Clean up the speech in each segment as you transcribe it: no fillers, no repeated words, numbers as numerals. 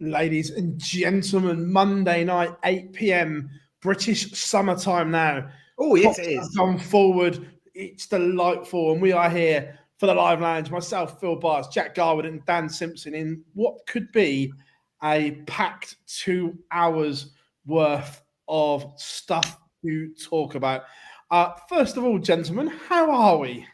Ladies and gentlemen, Monday night, 8 p.m. British summertime now. Oh, yes, it is. Come forward. It's delightful. And we are here for the live lounge. Myself, Phil Barnes, Jack Garwood and Dan Simpson in what could be a packed 2 hours worth of stuff to talk about. First of all, gentlemen, how are we?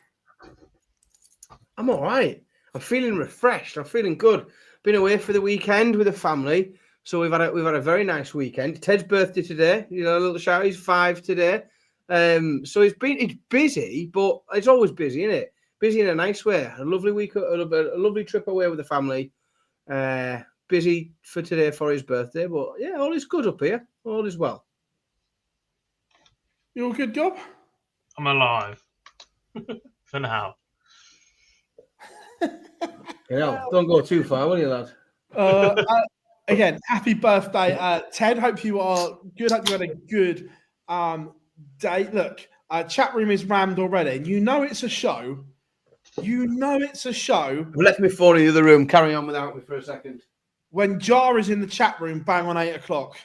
I'm all right. I'm feeling refreshed. I'm feeling good. Been away for the weekend with the family, so we've had a very nice weekend. Ted's birthday today. You know, a little shout. He's 5 today. So it's busy, but it's always busy, isn't it? Busy in a nice way. A lovely week, a lovely trip away with the family. Busy for today for his birthday, but yeah, all is good up here. All is well. You all good, Gob? I'm alive for now. Yeah, don't go too far, will you, lad? Again, happy birthday, Ted. Hope you are good. Hope you had a good day. Look, chat room is rammed already. You know it's a show. I've left my phone in the other room. Carry on without me for a second. When Jar is in the chat room, bang on 8 o'clock.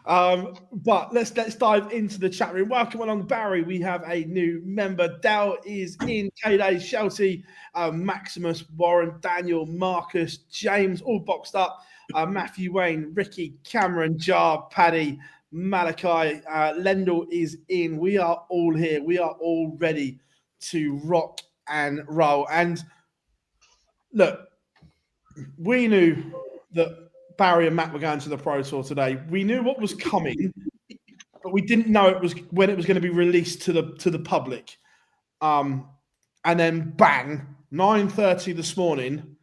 But let's dive into the chat room. Welcome along, Barry. We have a new member. Dell is in. K-Day, Shelty, Maximus, Warren, Daniel, Marcus, James, all boxed up. Matthew Wayne, Ricky, Cameron, Jar, Paddy, Malachi, Lendl is in. We are all here. We are all ready to rock and roll. And look, we knew that Barry and Matt were going to the Pro Tour today. We knew what was coming, but we didn't know it was when it was going to be released to the public. And then bang, 9:30 this morning,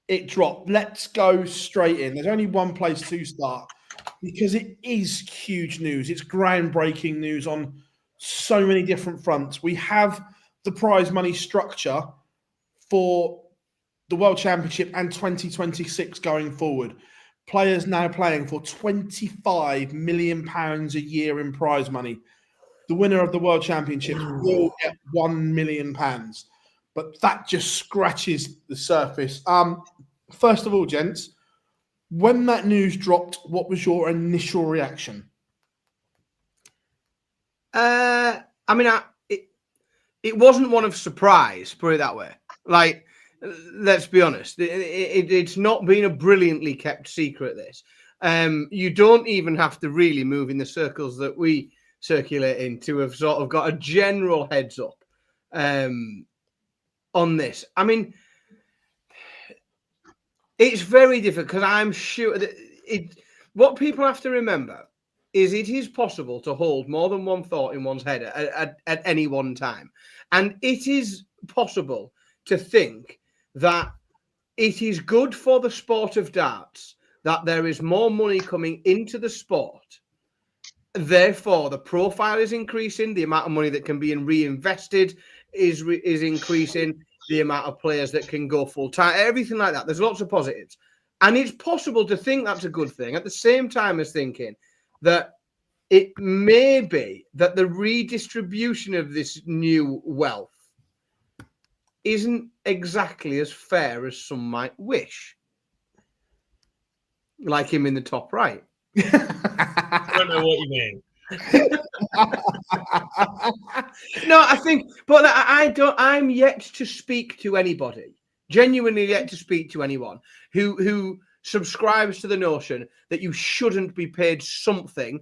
it dropped. Let's go straight in. There's only one place to start because it is huge news. It's groundbreaking news on so many different fronts. We have the prize money structure for the World Championship and 2026 going forward. Players now playing for £25 million a year in prize money. The winner of the World Championship will get £1 million. But that just scratches the surface. First of all, gents, when that news dropped, what was your initial reaction? I mean, it wasn't one of surprise, put it that way. Like, let's be honest, it's not been a brilliantly kept secret, this. You don't even have to really move in the circles that we circulate in to have sort of got a general heads up on this. I mean, it's very difficult because I'm sure that what people have to remember is it is possible to hold more than one thought in one's head at any one time. And it is possible to think that it is good for the sport of darts that there is more money coming into the sport. Therefore, the profile is increasing. The amount of money that can be reinvested is increasing. The amount of players that can go full time, everything like that. There's lots of positives. And it's possible to think that's a good thing at the same time as thinking that it may be that the redistribution of this new wealth isn't exactly as fair as some might wish. Like him in the top right. I don't know what you mean. No, I think, but I'm yet to speak to anybody, genuinely yet to speak to anyone who subscribes to the notion that you shouldn't be paid something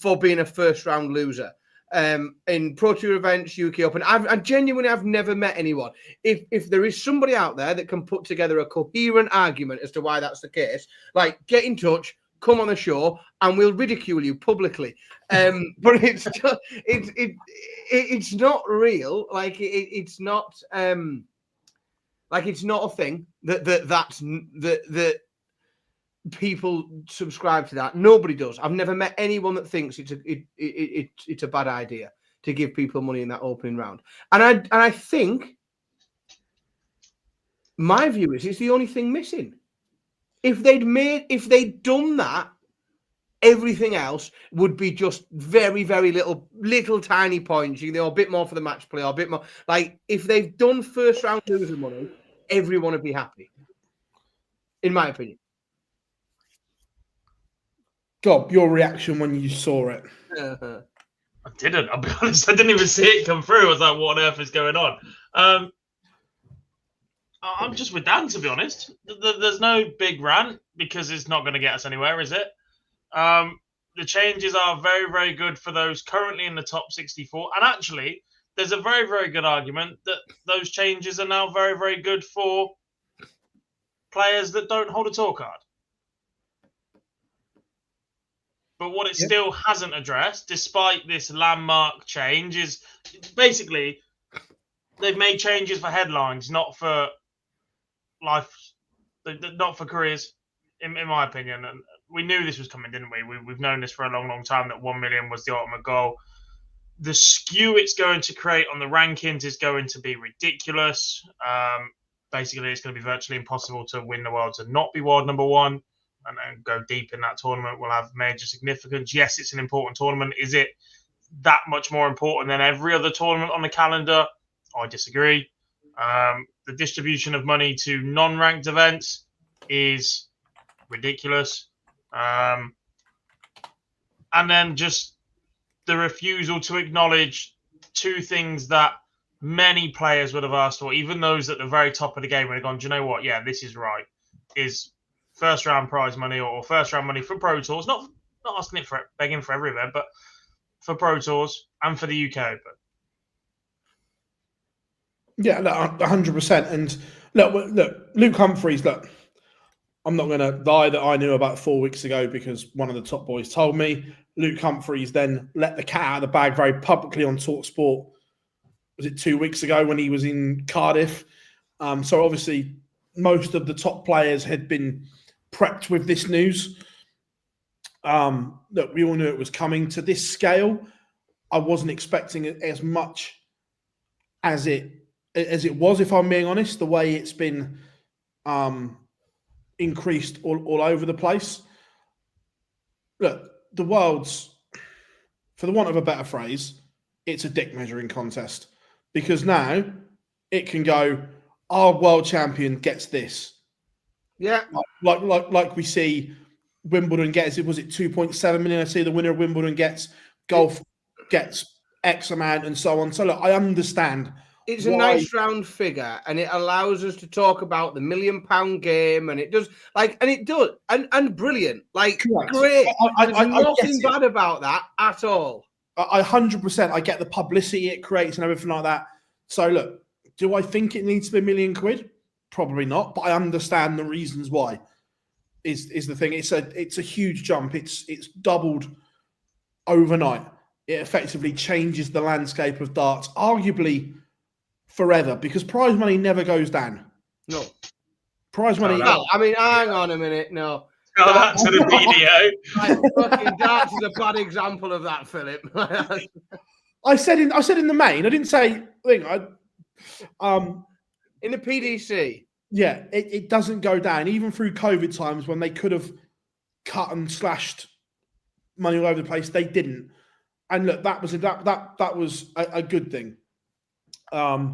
for being a first round loser. In Pro Tour events, UK Open, I genuinely have never met anyone. If there is somebody out there that can put together a coherent argument as to why that's the case, like, get in touch, come on the show, and we'll ridicule you publicly. But it's just, it's not real. Like it's not it's not a thing that people subscribe to that. Nobody does. I've never met anyone that thinks it's a bad idea to give people money in that opening round. And I think my view is it's the only thing missing. If they'd done that, everything else would be just very, very little tiny points. You know, a bit more for the match play, or a bit more. Like, if they've done first round loser money, everyone would be happy, in my opinion. Gob, your reaction when you saw it? I didn't. I'll be honest. I didn't even see it come through. I was like, "What on earth is going on?" I'm just with Dan, to be honest. There's no big rant because it's not going to get us anywhere, is it? The changes are very, very good for those currently in the top 64. And actually, there's a very, very good argument that those changes are now very, very good for players that don't hold a tour card. But what it still hasn't addressed, despite this landmark change, is basically they've made changes for headlines, not for life, not for careers, in my opinion. And we knew this was coming, didn't we? We've known this for a long, long time, that 1 million was the ultimate goal. The skew it's going to create on the rankings is going to be ridiculous. Basically, it's going to be virtually impossible to win the Worlds and not be world number one and go deep in that tournament will have major significance. Yes, it's an important tournament. Is it that much more important than every other tournament on the calendar? I disagree. The distribution of money to non-ranked events is ridiculous. And then just the refusal to acknowledge two things that many players would have asked for, even those at the very top of the game would have gone, do you know what? Yeah, this is right. Is first round prize money or first round money for Pro Tours, not asking it for it, begging for every event, but for Pro Tours and for the UK Open. Yeah, look, 100%. And look, Luke Humphries, look, I'm not going to lie that I knew about 4 weeks ago because one of the top boys told me. Luke Humphries then let the cat out of the bag very publicly on TalkSport. Was it 2 weeks ago when he was in Cardiff? So obviously most of the top players had been prepped with this news. Look, we all knew it was coming to this scale. I wasn't expecting it as much as it was, if I'm being honest, the way it's been increased all over the place. Look, the Worlds, for the want of a better phrase, it's a dick measuring contest because now it can go, our world champion gets this. Yeah. Like we see Wimbledon gets, was it 2.7 million? I see the winner of Wimbledon gets, golf gets X amount and so on. So look, I understand. It's a nice round figure and it allows us to talk about the £1 million game and it does and brilliant. Like, correct. Great. There's nothing bad about that at all. I 100%. I get the publicity it creates and everything like that. So look, do I think it needs to be £1 million? Probably not, but I understand the reasons why. Is the thing. It's a huge jump. It's doubled overnight. It effectively changes the landscape of darts, arguably forever, because prize money never goes down. No. Prize money. Well, I mean, hang on a minute. No. Tell that to the video. Fucking darts is a bad example of that, Philip. I said in the main. I didn't say thing. In the PDC. Yeah, it doesn't go down. Even through COVID times when they could have cut and slashed money all over the place, they didn't. And look, that was a good thing. But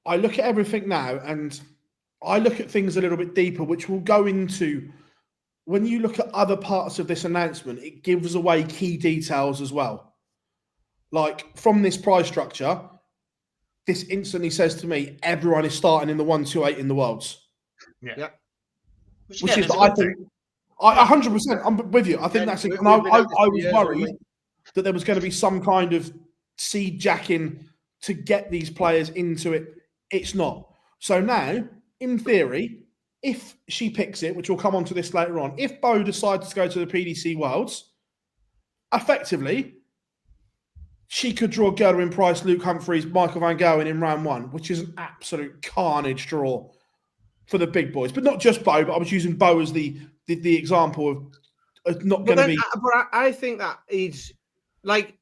I look at everything now and I look at things a little bit deeper, which will go into when you look at other parts of this announcement, it gives away key details as well. Like from this prize structure, this instantly says to me, everyone is starting in the 128 in the Worlds. Yeah. Which is, I think, 100%, I'm with you. I think that's it. And I was worried that there was going to be some kind of seed jacking to get these players into it. It's not. So now, in theory, if she picks it, which we'll come on to this later on, if Bo decides to go to the PDC Worlds, effectively, she could draw Gerwin Price, Luke Humphries, Michael Van Gogh in round one, which is an absolute carnage draw for the big boys. But not just Bo, but I was using Bo as the example of not going to be. But I think that is like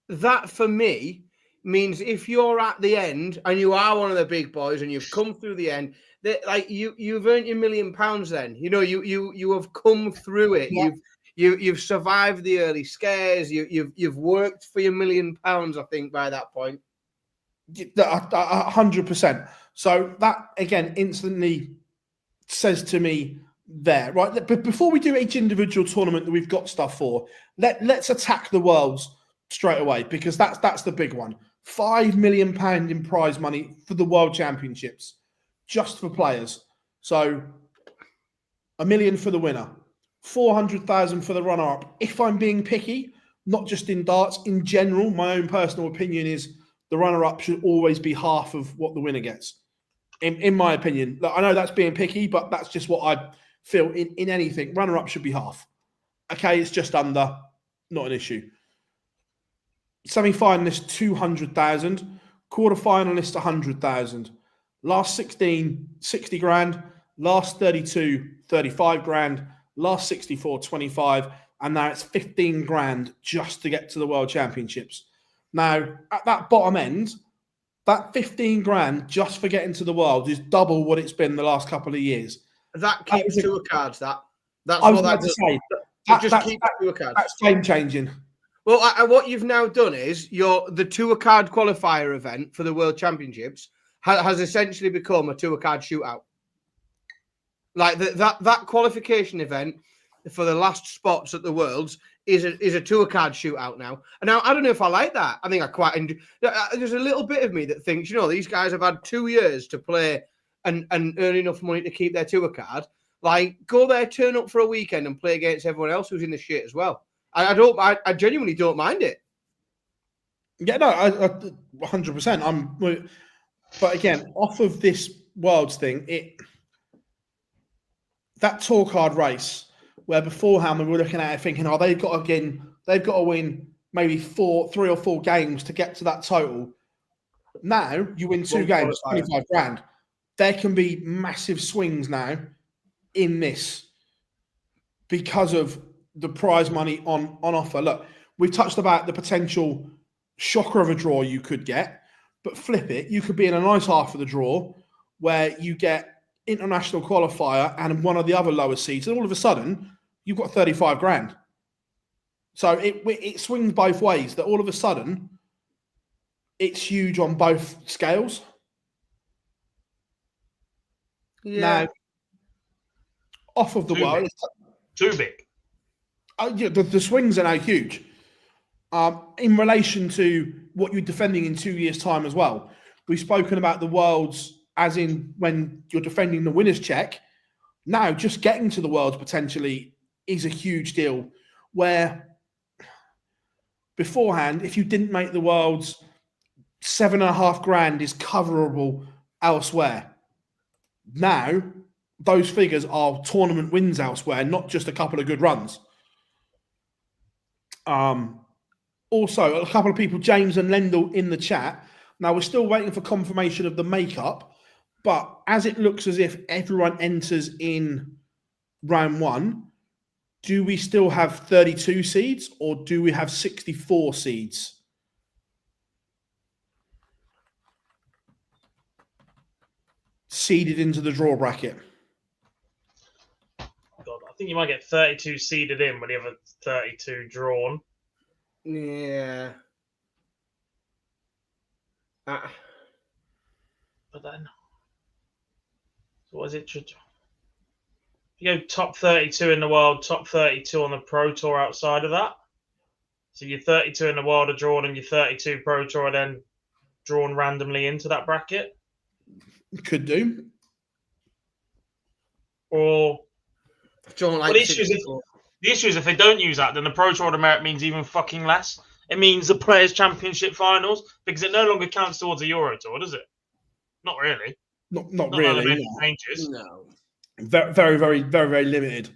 that for me means if you're at the end and you are one of the big boys and you've come through the end, that like you've earned your £1 million. Then you have come through it. Yeah. You've survived the early scares. You've worked for your £1 million. I think by that point. 100%. So that again instantly says to me there, right? But before we do each individual tournament that we've got stuff for, let's attack the worlds straight away, because that's the big one. £5 million in prize money for the World Championships, just for players. So $1 million for the winner, 400,000 for the runner-up. If I'm being picky, not just in darts, in general, my own personal opinion is the runner-up should always be half of what the winner gets. In my opinion, I know that's being picky, but that's just what I feel in anything. Runner-up should be half. Okay, it's just under, not an issue. Semi-finalist 200,000, quarter-finalist 100,000. Last 16, 60 grand. Last 32, 35 grand. Last 64, 25, and now it's 15 grand just to get to the World Championships. Now, at that bottom end, that 15 grand just for getting to the World is double what it's been the last couple of years. That keeps tour cards. That's I was about to say. Just keep tour cards. That's game changing. Well, what you've now done is the tour card qualifier event for the World Championships has essentially become a tour card shootout. Like that qualification event for the last spots at the Worlds is a tour card shootout now. And now I don't know if I like that. I think I quite enjoy. There's a little bit of me that thinks, these guys have had 2 years to play and earn enough money to keep their tour card. Like, go there, turn up for a weekend and play against everyone else who's in the shit as well. I genuinely don't mind it. Yeah, no, I 100%. But again, off of this Worlds thing, that tour card race, where beforehand we were looking at it thinking, they've got to win maybe 3 or 4 games to get to that total. Now you win 2 games, 25 grand. There can be massive swings now in this because of the prize money on offer. Look, we've touched about the potential shocker of a draw you could get, but flip it. You could be in a nice half of the draw where you get international qualifier and one of the other lower seeds, and all of a sudden you've got 35 grand. So it swings both ways, that all of a sudden it's huge on both scales. Yeah. Now, off of the world, it's too big. The swings are now huge. In relation to what you're defending in 2 years' time as well. We've spoken about the Worlds as in when you're defending the winner's check. Now, just getting to the Worlds potentially is a huge deal, where beforehand, if you didn't make the Worlds, 7.5 grand is coverable elsewhere. Now, those figures are tournament wins elsewhere, not just a couple of good runs. Also, a couple of people, James and Lendl, in the chat. Now, we're still waiting for confirmation of the makeup, but as it looks as if everyone enters in round 1, do we still have 32 seeds or do we have 64 seeds? Seeded into the draw bracket. God, I think you might get 32 seeded in when you have a 32 drawn. Yeah. But then, so what is it? You go top 32 in the world, top 32 on the Pro Tour outside of that. So your 32 in the world are drawn and your 32 Pro Tour are then drawn randomly into that bracket. Could do. Or Like the issue is if they don't use that, then the Pro Tour merit means even fucking less. It means the Players' Championship finals, because it no longer counts towards a Euro Tour, does it? Not really. Not really. Changes. No. Very, very, very, very, very limited.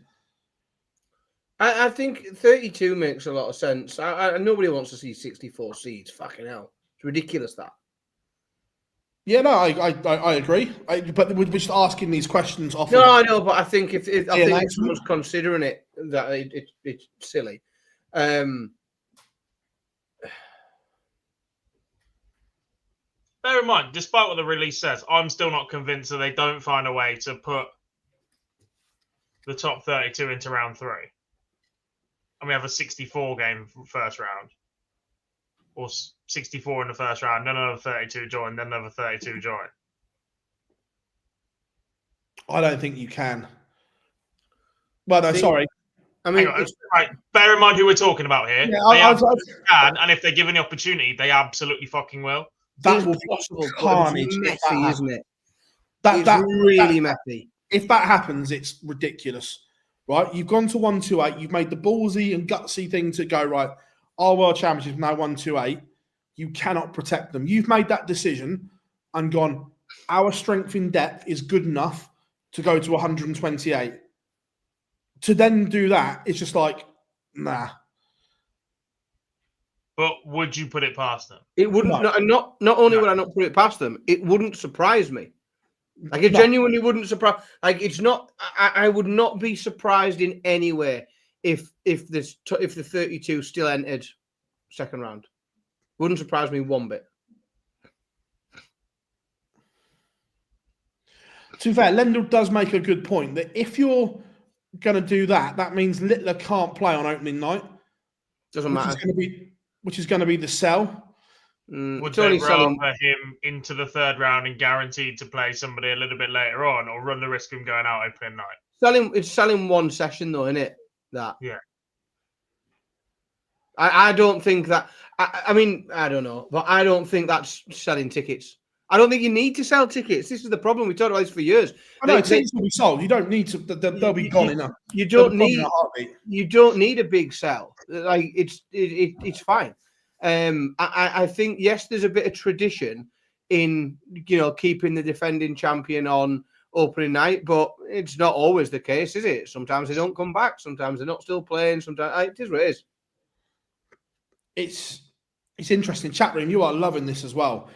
I think 32 makes a lot of sense. Nobody wants to see 64 seeds. Fucking hell. It's ridiculous, that. Yeah, no, I agree. But we're just asking these questions off. No, I know, but I think if someone's considering it, that it's silly. Bear in mind, despite what the release says, I'm still not convinced that they don't find a way to put the top 32 into round 3. And we have a 64 game first round. Or 64 in the first round, then another 32 join, then another 32 join? I don't think you can. Well, no, See, sorry. I mean, right, bear in mind who we're talking about here. Yeah, They absolutely can, and if they're given the opportunity, they absolutely fucking will. That will it's be possible, but carnage. it's if messy, that isn't it? happens. It's really messy. If that happens, it's ridiculous, right? You've gone to 128. You've made the ballsy and gutsy thing to go, right, our world championship is now 128. You cannot protect them. You've made that decision and gone, our strength in depth is good enough to go to 128. To then do that, it's just like, nah. But would you put it past them? It wouldn't. No. Not only would I not put it past them, it wouldn't surprise me. Like it genuinely wouldn't surprise. Like it's not. I would not be surprised in any way if the 32 still entered second round. Wouldn't surprise me one bit. To be fair, Lendl does make a good point that if you're going to do that, that means Littler can't play on opening night. Doesn't matter. Which is going to be the sell. Would they rather him into the third round and guaranteed to play somebody a little bit later on, or run the risk of him going out opening night? It's selling one session though, isn't it? That yeah. I don't think that. I mean, I don't know, but I don't think that's selling tickets. I don't think you need to sell tickets. This is the problem. We talked about this for years. I know tickets will be sold. You don't need to. They'll be gone enough. You don't need a big sell. Like it's fine. I think yes, there's a bit of tradition in keeping the defending champion on opening night, but it's not always the case, is it? Sometimes they don't come back. Sometimes they're not still playing. Sometimes it is what it is. It's interesting. Chat room, you are loving this as well.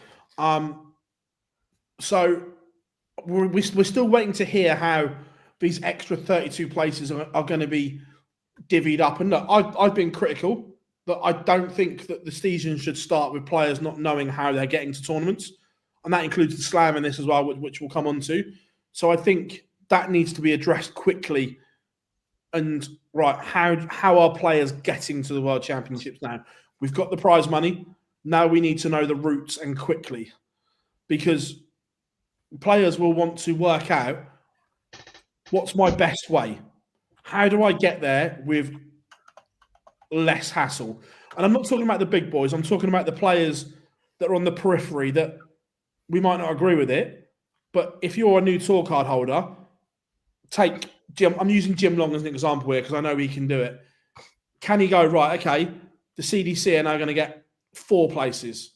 So we're still waiting to hear how these extra 32 places are going to be divvied up. And look, I've been critical that I don't think that the season should start with players not knowing how they're getting to tournaments. And that includes the slam in this as well, which we'll come on to. So I think that needs to be addressed quickly. And right, how are players getting to the World Championships now? We've got the prize money. Now we need to know the routes and quickly. Because players will want to work out what's my best way. How do I get there with less hassle? And I'm not talking about the big boys. I'm talking about the players that are on the periphery that we might not agree with it. But if you're a new tour card holder, take Jim. I'm using Jim Long as an example here because I know he can do it. Can he go, right, okay, the CDC are now going to get 4 places.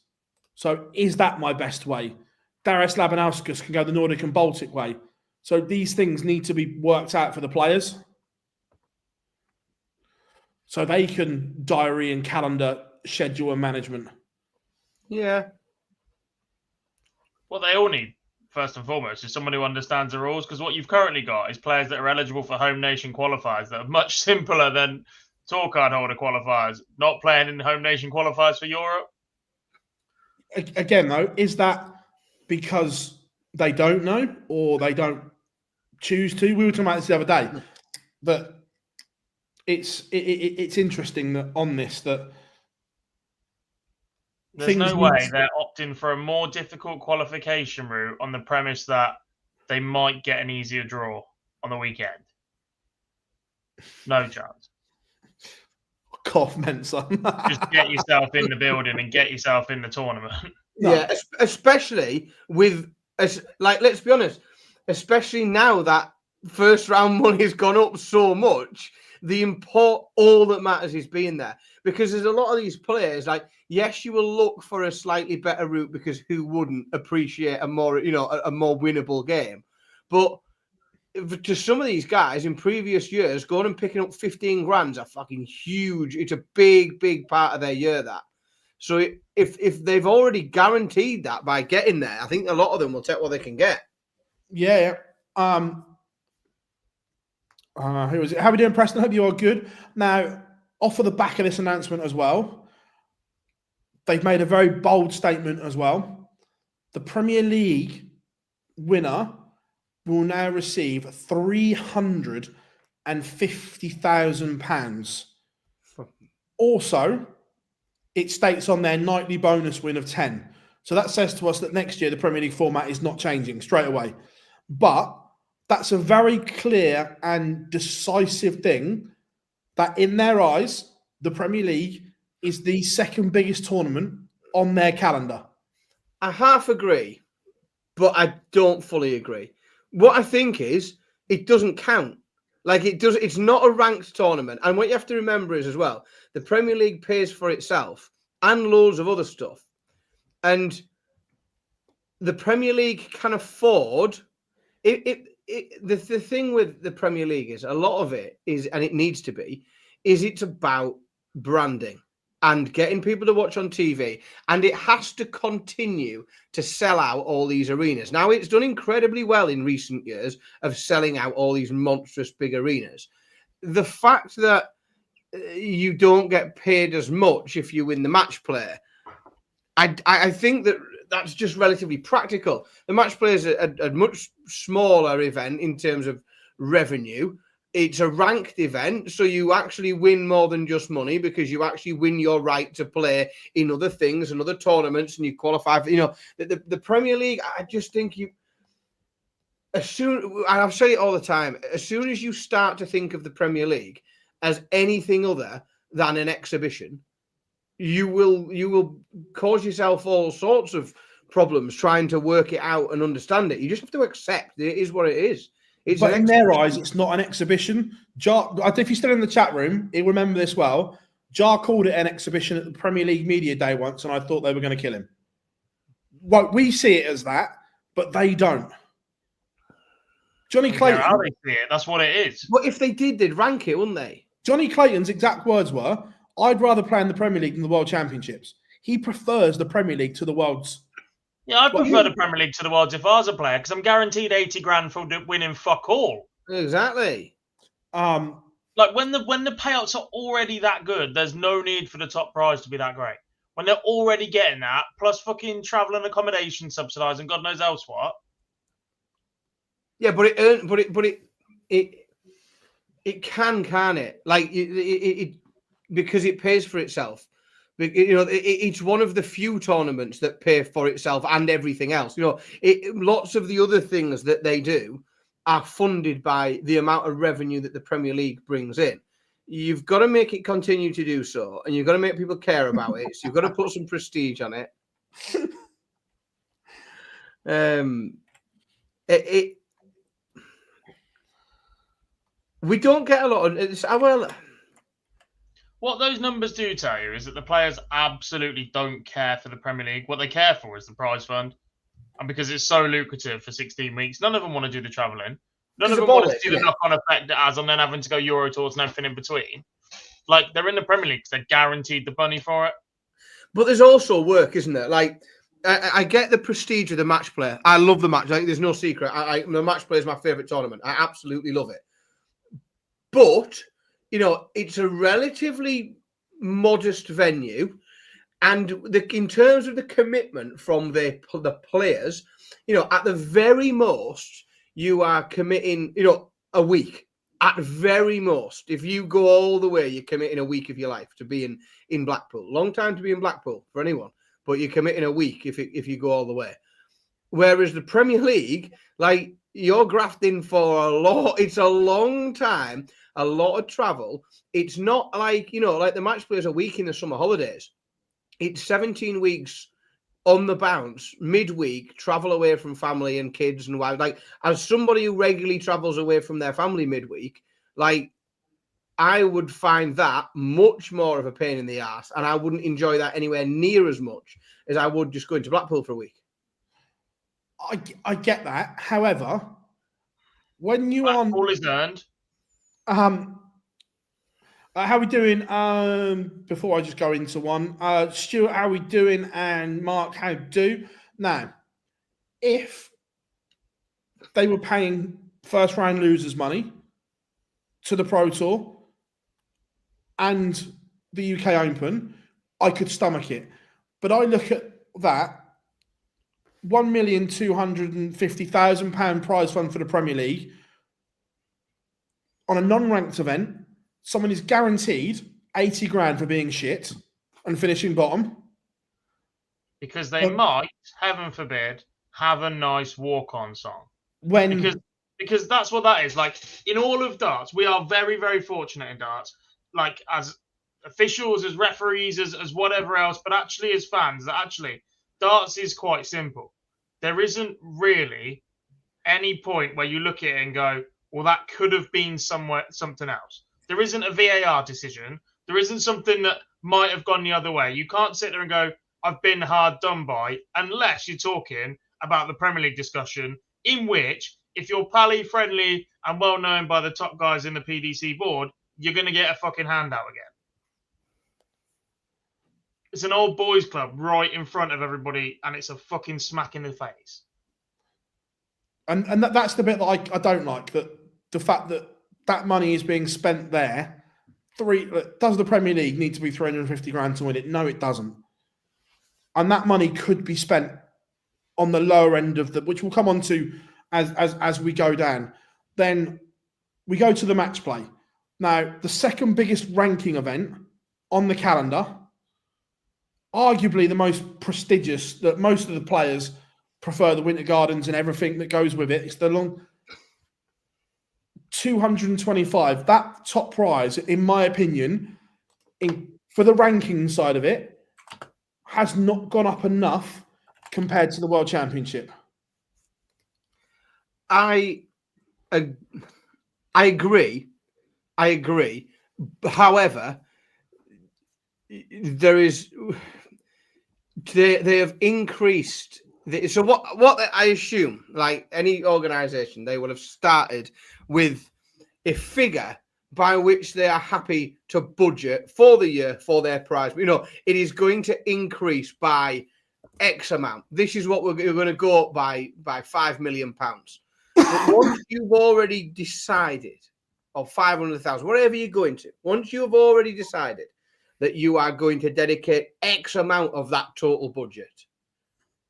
So is that my best way? Darius Labanauskas can go the Nordic and Baltic way. So these things need to be worked out for the players. So they can diary and calendar, schedule and management. Yeah. What they all need, first and foremost, is someone who understands the rules. Because what you've currently got is players that are eligible for home nation qualifiers that are much simpler than tour card holder qualifiers, not playing in home nation qualifiers for Europe. Again, though, is that because they don't know or they don't choose to? We were talking about this the other day. But it's interesting that on this that there's no way they're opting for a more difficult qualification route on the premise that they might get an easier draw on the weekend. No chance. Cough, Mensa. Just get yourself in the building and get yourself in the tournament. No. Yeah, especially with, let's be honest, especially now that first round money has gone up so much, all that matters is being there. Because there's a lot of these players, like, yes, you will look for a slightly better route because who wouldn't appreciate a more winnable game? But to some of these guys in previous years, going and picking up 15 grand's a fucking huge. It's a big, big part of their year. That so if they've already guaranteed that by getting there, I think a lot of them will take what they can get. Yeah. Who is it? How are we doing, Preston? Hope you are good. Now, off of the back of this announcement as well, they've made a very bold statement as well. The Premier League winner will now receive £350,000. Also, it states on their nightly bonus win of 10. So that says to us that next year the Premier League format is not changing straight away. But that's a very clear and decisive thing that in their eyes, the Premier League is the second biggest tournament on their calendar. I half agree, but I don't fully agree. What I think is it doesn't count. Like it's not a ranked tournament. And what you have to remember is as well, the Premier League pays for itself and loads of other stuff. And the Premier League can afford the thing with the Premier League is a lot of it is, and it needs to be, is it's about branding and getting people to watch on TV. And it has to continue to sell out all these arenas. Now, it's done incredibly well in recent years of selling out all these monstrous big arenas. The fact that you don't get paid as much if you win the match play, I think that's just relatively practical. The match play is a much smaller event in terms of revenue. It's a ranked event, so you actually win more than just money because you actually win your right to play in other things and other tournaments, and you qualify for, the Premier League. I just think and I've said it all the time, as soon as you start to think of the Premier League as anything other than an exhibition, you will cause yourself all sorts of problems trying to work it out and understand it. You just have to accept it is what it is. But in their eyes, it's not an exhibition. Jar, if you're still in the chat room, you'll remember this well. Jar called it an exhibition at the Premier League Media Day once, and I thought they were going to kill him. Well, we see it as that, but they don't. Johnny Clayton. How they see it, that's what it is. But if they did, they'd rank it, wouldn't they? Johnny Clayton's exact words were, I'd rather play in the Premier League than the World Championships. He prefers the Premier League to the World's. Yeah, I prefer the Premier League to the World's if I was a player because I'm guaranteed 80 grand for winning fuck all. Exactly. Like when the payouts are already that good, there's no need for the top prize to be that great. When they're already getting that, plus fucking travel and accommodation subsidised and God knows else what. Yeah, but it can it? Like it because it pays for itself. It's one of the few tournaments that pay for itself and everything else. Lots of the other things that they do are funded by the amount of revenue that the Premier League brings in. You've got to make it continue to do so, and you've got to make people care about it. So you've got to put some prestige on it. We don't get a lot of. What those numbers do tell you is that the players absolutely don't care for the Premier League. What they care for is the prize fund. And because it's so lucrative for 16 weeks, none of them want to do the travelling. None of them want to see the knock-on effect it has on then having to go Euro tours and everything in between. Like, they're in the Premier League because they're guaranteed the money for it. But there's also work, isn't there? Like, I get the prestige of the match play. I love the match. Like, there's no secret. The match play is my favourite tournament. I absolutely love it. But it's a relatively modest venue, and in terms of the commitment from the players, at the very most, you are committing, a week. At very most, if you go all the way, you're committing a week of your life to be in Blackpool. Long time to be in Blackpool for anyone, but you're committing a week if you go all the way. Whereas the Premier League, like, you're grafting for a lot. It's a long time. A lot of travel. It's not like, like the match play is a week in the summer holidays. It's 17 weeks on the bounce, midweek, travel away from family and kids and wives. Like, as somebody who regularly travels away from their family midweek, like, I would find that much more of a pain in the ass, and I wouldn't enjoy that anywhere near as much as I would just going to Blackpool for a week. I get that. However, when you are... All is earned. How are we doing? Before I just go into one, Stuart, how are we doing? And Mark, how do? Now, if they were paying first round losers money to the Pro Tour and the UK Open, I could stomach it. But I look at that £1,250,000 prize fund for the Premier League. On a non-ranked event, someone is guaranteed 80 grand for being shit. and finishing bottom? Because they might, heaven forbid, have a nice walk-on song. When Because that's what that is. Like, in all of darts, we are very, very fortunate in darts. Like, as officials, as referees, as whatever else, but actually as fans, that actually darts is quite simple. There isn't really any point where you look at it and go, well, that could have been something else. There isn't a VAR decision. There isn't something that might have gone the other way. You can't sit there and go, I've been hard done by, unless you're talking about the Premier League discussion, in which, if you're pally friendly and well known by the top guys in the PDC board, you're going to get a fucking handout again. It's an old boys club right in front of everybody, and it's a fucking smack in the face. And that's the bit that I don't like, that the fact that that money is being spent there. Does the Premier League need to be 350 grand to win it? No, it doesn't. And that money could be spent on the lower end of which we'll come on to as we go down. Then we go to the match play. Now, the second biggest ranking event on the calendar, arguably the most prestigious, that most of the players prefer the Winter Gardens and everything that goes with it. It's the long 225. That top prize, in my opinion, for the ranking side of it, has not gone up enough compared to the World Championship. I agree. However, there is they have increased. So what I assume, like any organisation, they will have started with a figure by which they are happy to budget for the year for their prize. You know, it is going to increase by X amount. This is what we're going to go up by £5 million. But once you've already decided, or 500,000, whatever you're going to, once you've already decided that you are going to dedicate X amount of that total budget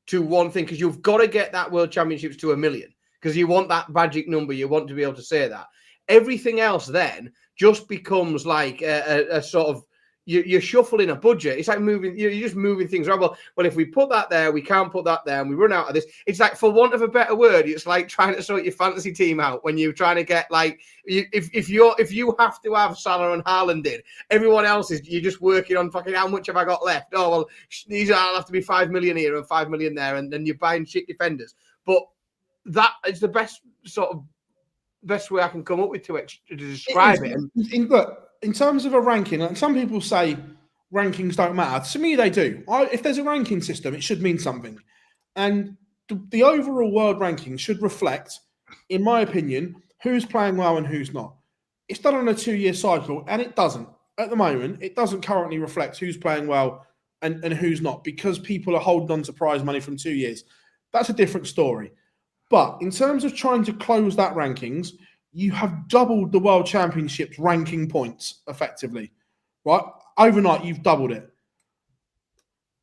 to one thing, because you've got to get that World Championships to 1 million, because you want that magic number. You want to be able to say that. Everything else then just becomes like a sort of, you're shuffling a budget. It's like you're just moving things around. Well, if we put that there, we can't put that there, and we run out of this. It's like, for want of a better word, it's like trying to sort your fantasy team out when you're trying to get, like, if you have to have Salah and Haaland in, everyone else you're just working on fucking how much have I got left? Oh, well, I'll have to be 5 million here and 5 million there, and then you're buying shit defenders. But that is the best way I can come up with to describe it. In terms of a ranking, and some people say rankings don't matter. To me, they do. If there's a ranking system, it should mean something. And the overall world ranking should reflect, in my opinion, who's playing well and who's not. It's done on a 2-year cycle, and it doesn't. At the moment, it doesn't currently reflect who's playing well and who's not, because people are holding on to prize money from 2 years. That's a different story. But in terms of trying to close that rankings, you have doubled the World Championships ranking points effectively, right? Overnight, you've doubled it.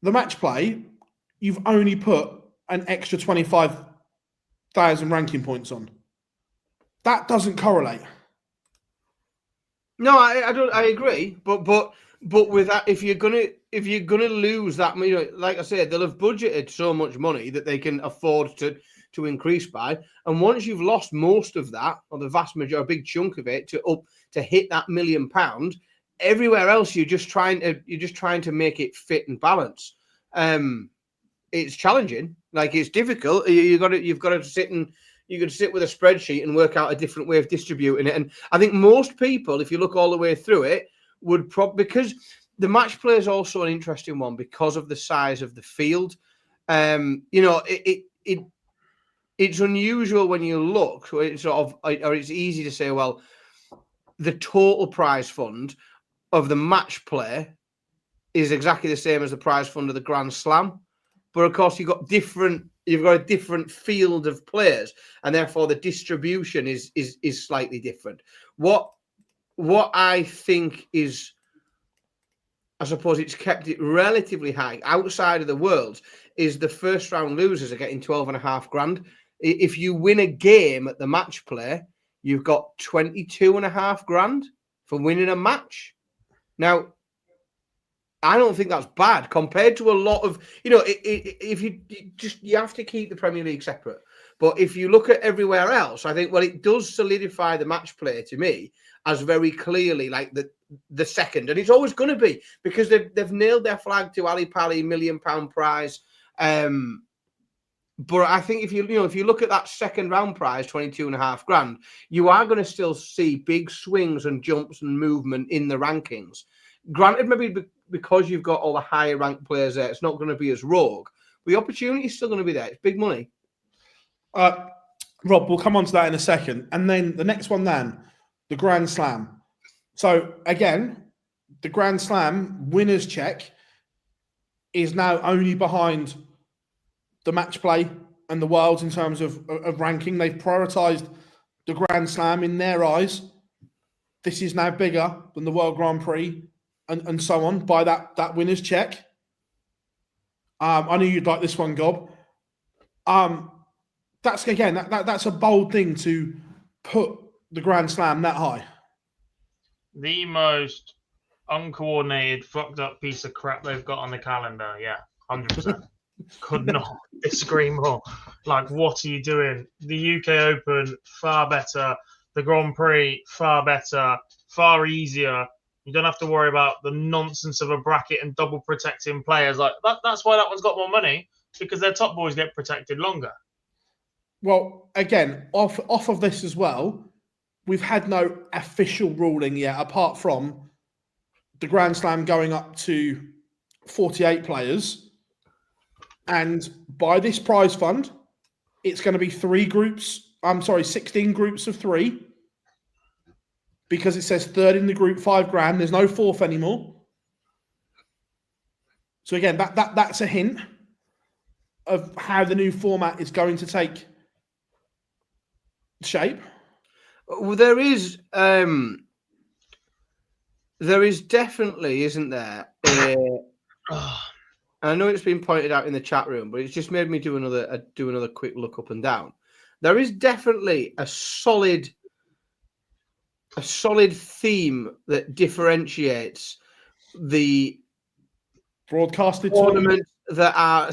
The match play, you've only put an extra 25,000 ranking points on. That doesn't correlate. No, I don't. I agree, but with that, if you're gonna lose that, you know, like I said, they'll have budgeted so much money that they can afford to increase by, and once you've lost most of that, or the vast majority, a big chunk of it, to hit that £1 million, everywhere else you're just trying to make it fit and balance. It's challenging, like it's difficult. You've got to sit with a spreadsheet and work out a different way of distributing it. And I think most people, if you look all the way through it, would because the match play is also an interesting one because of the size of the field. You know, it's unusual when you look, or it's easy to say, well, the total prize fund of the match play is exactly the same as the prize fund of the Grand Slam. But of course, you've got a different field of players, and therefore the distribution is slightly different. What I think is, I suppose it's kept it relatively high outside of the Worlds, is the first round losers are getting 12.5 grand. If you win a game at the match play, you've got 22.5 grand for winning a match. Now, I don't think that's bad compared to a lot of, if you have to keep the Premier League separate. But if you look at everywhere else, I think, well, it does solidify the match play to me as very clearly like the second. And it's always going to be, because they've nailed their flag to Ali Pali £1 million prize. But I think if you look at that second round prize, 22.5 grand, you are going to still see big swings and jumps and movement in the rankings. Granted, maybe because you've got all the higher ranked players there, it's not going to be as rogue. But the opportunity is still going to be there. It's big money. Rob, we'll come on to that in a second. And then the next one then, the Grand Slam. So again, the Grand Slam winner's check is now only behind the match play and the Worlds in terms of ranking. They've prioritised the Grand Slam in their eyes. This is now bigger than the World Grand Prix and so on by that winner's check. I knew you'd like this one, Gob. That's again that's a bold thing to put the Grand Slam that high. The most uncoordinated, fucked up piece of crap they've got on the calendar. Yeah, 100%. Could not disagree more. Like, what are you doing? The UK Open, far better. The Grand Prix, far better. Far easier. You don't have to worry about the nonsense of a bracket and double protecting players. Like that's why that one's got more money, because their top boys get protected longer. Well, again, off of this as well, we've had no official ruling yet, apart from the Grand Slam going up to 48 players. And by this prize fund, it's going to be 16 groups of 3. Because it says third in the group, 5 grand. There's no fourth anymore. So again, that's a hint of how the new format is going to take shape. Well, there is definitely, isn't there? I know it's been pointed out in the chat room, but it's just made me do another quick look up and down. There is definitely a solid theme that differentiates the broadcasted tournaments that are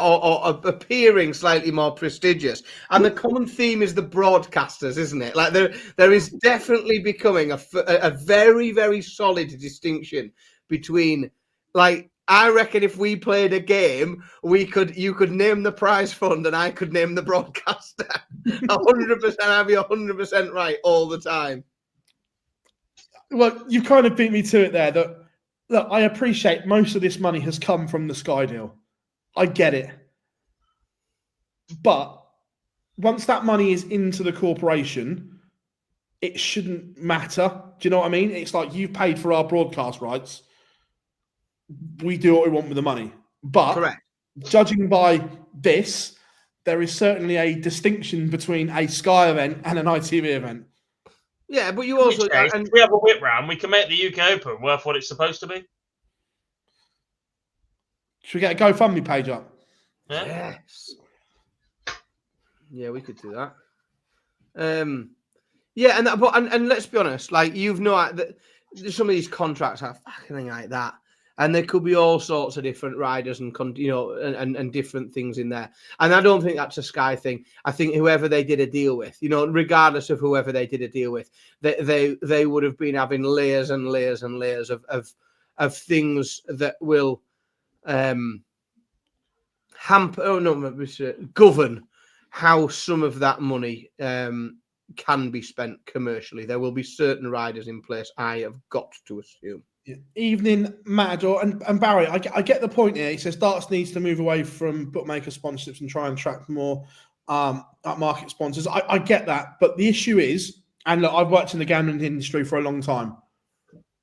or appearing slightly more prestigious, and the common theme is the broadcasters, isn't it? Like there is definitely becoming a very, very solid distinction between, like, I reckon if we played a game, you could name the prize fund and I could name the broadcaster. 100%, I'd be 100% right all the time. Well, you've kind of beat me to it there. That look, I appreciate most of this money has come from the Sky deal. I get it. But once that money is into the corporation, it shouldn't matter. Do you know what I mean? It's like, you've paid for our broadcast rights. We do what we want with the money. But correct. Judging by this, there is certainly a distinction between a Sky event and an ITV event. Yeah, but you also... and we have a whip round, we can make the UK Open worth what it's supposed to be. Should we get a GoFundMe page up? Yeah. Yes. Yeah, we could do that. Yeah, and let's be honest, like, that some of these contracts are fucking like that. And there could be all sorts of different riders and different things in there. And I don't think that's a Sky thing. I think whoever they did a deal with, regardless of whoever they did a deal with, they would have been having layers and layers and layers of things that will govern how some of that money can be spent commercially. There will be certain riders in place, I have got to assume. Evening, Matador and Barry. I get the point here. He says Darts needs to move away from bookmaker sponsorships and try and attract more market sponsors. I get that, but the issue is, and look, I've worked in the gambling industry for a long time.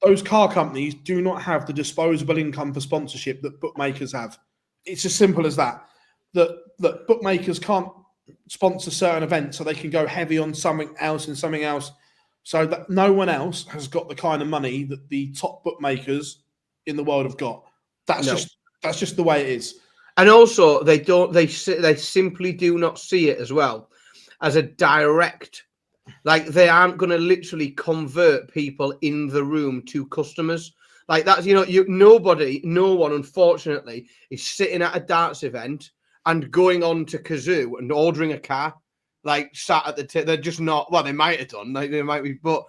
Those car companies do not have the disposable income for sponsorship that bookmakers have. It's as simple as that. That bookmakers can't sponsor certain events, so they can go heavy on something else and something else. So that no one else has got the kind of money that the top bookmakers in the world have got. That's just the way it is. And also, they simply do not see it as well as a direct, like, they aren't going to literally convert people in the room to customers. Like that's, no one, unfortunately, is sitting at a darts event and going on to Kazoo and ordering a car, like sat at the they're just not. Well, they might have done, like, they might be, but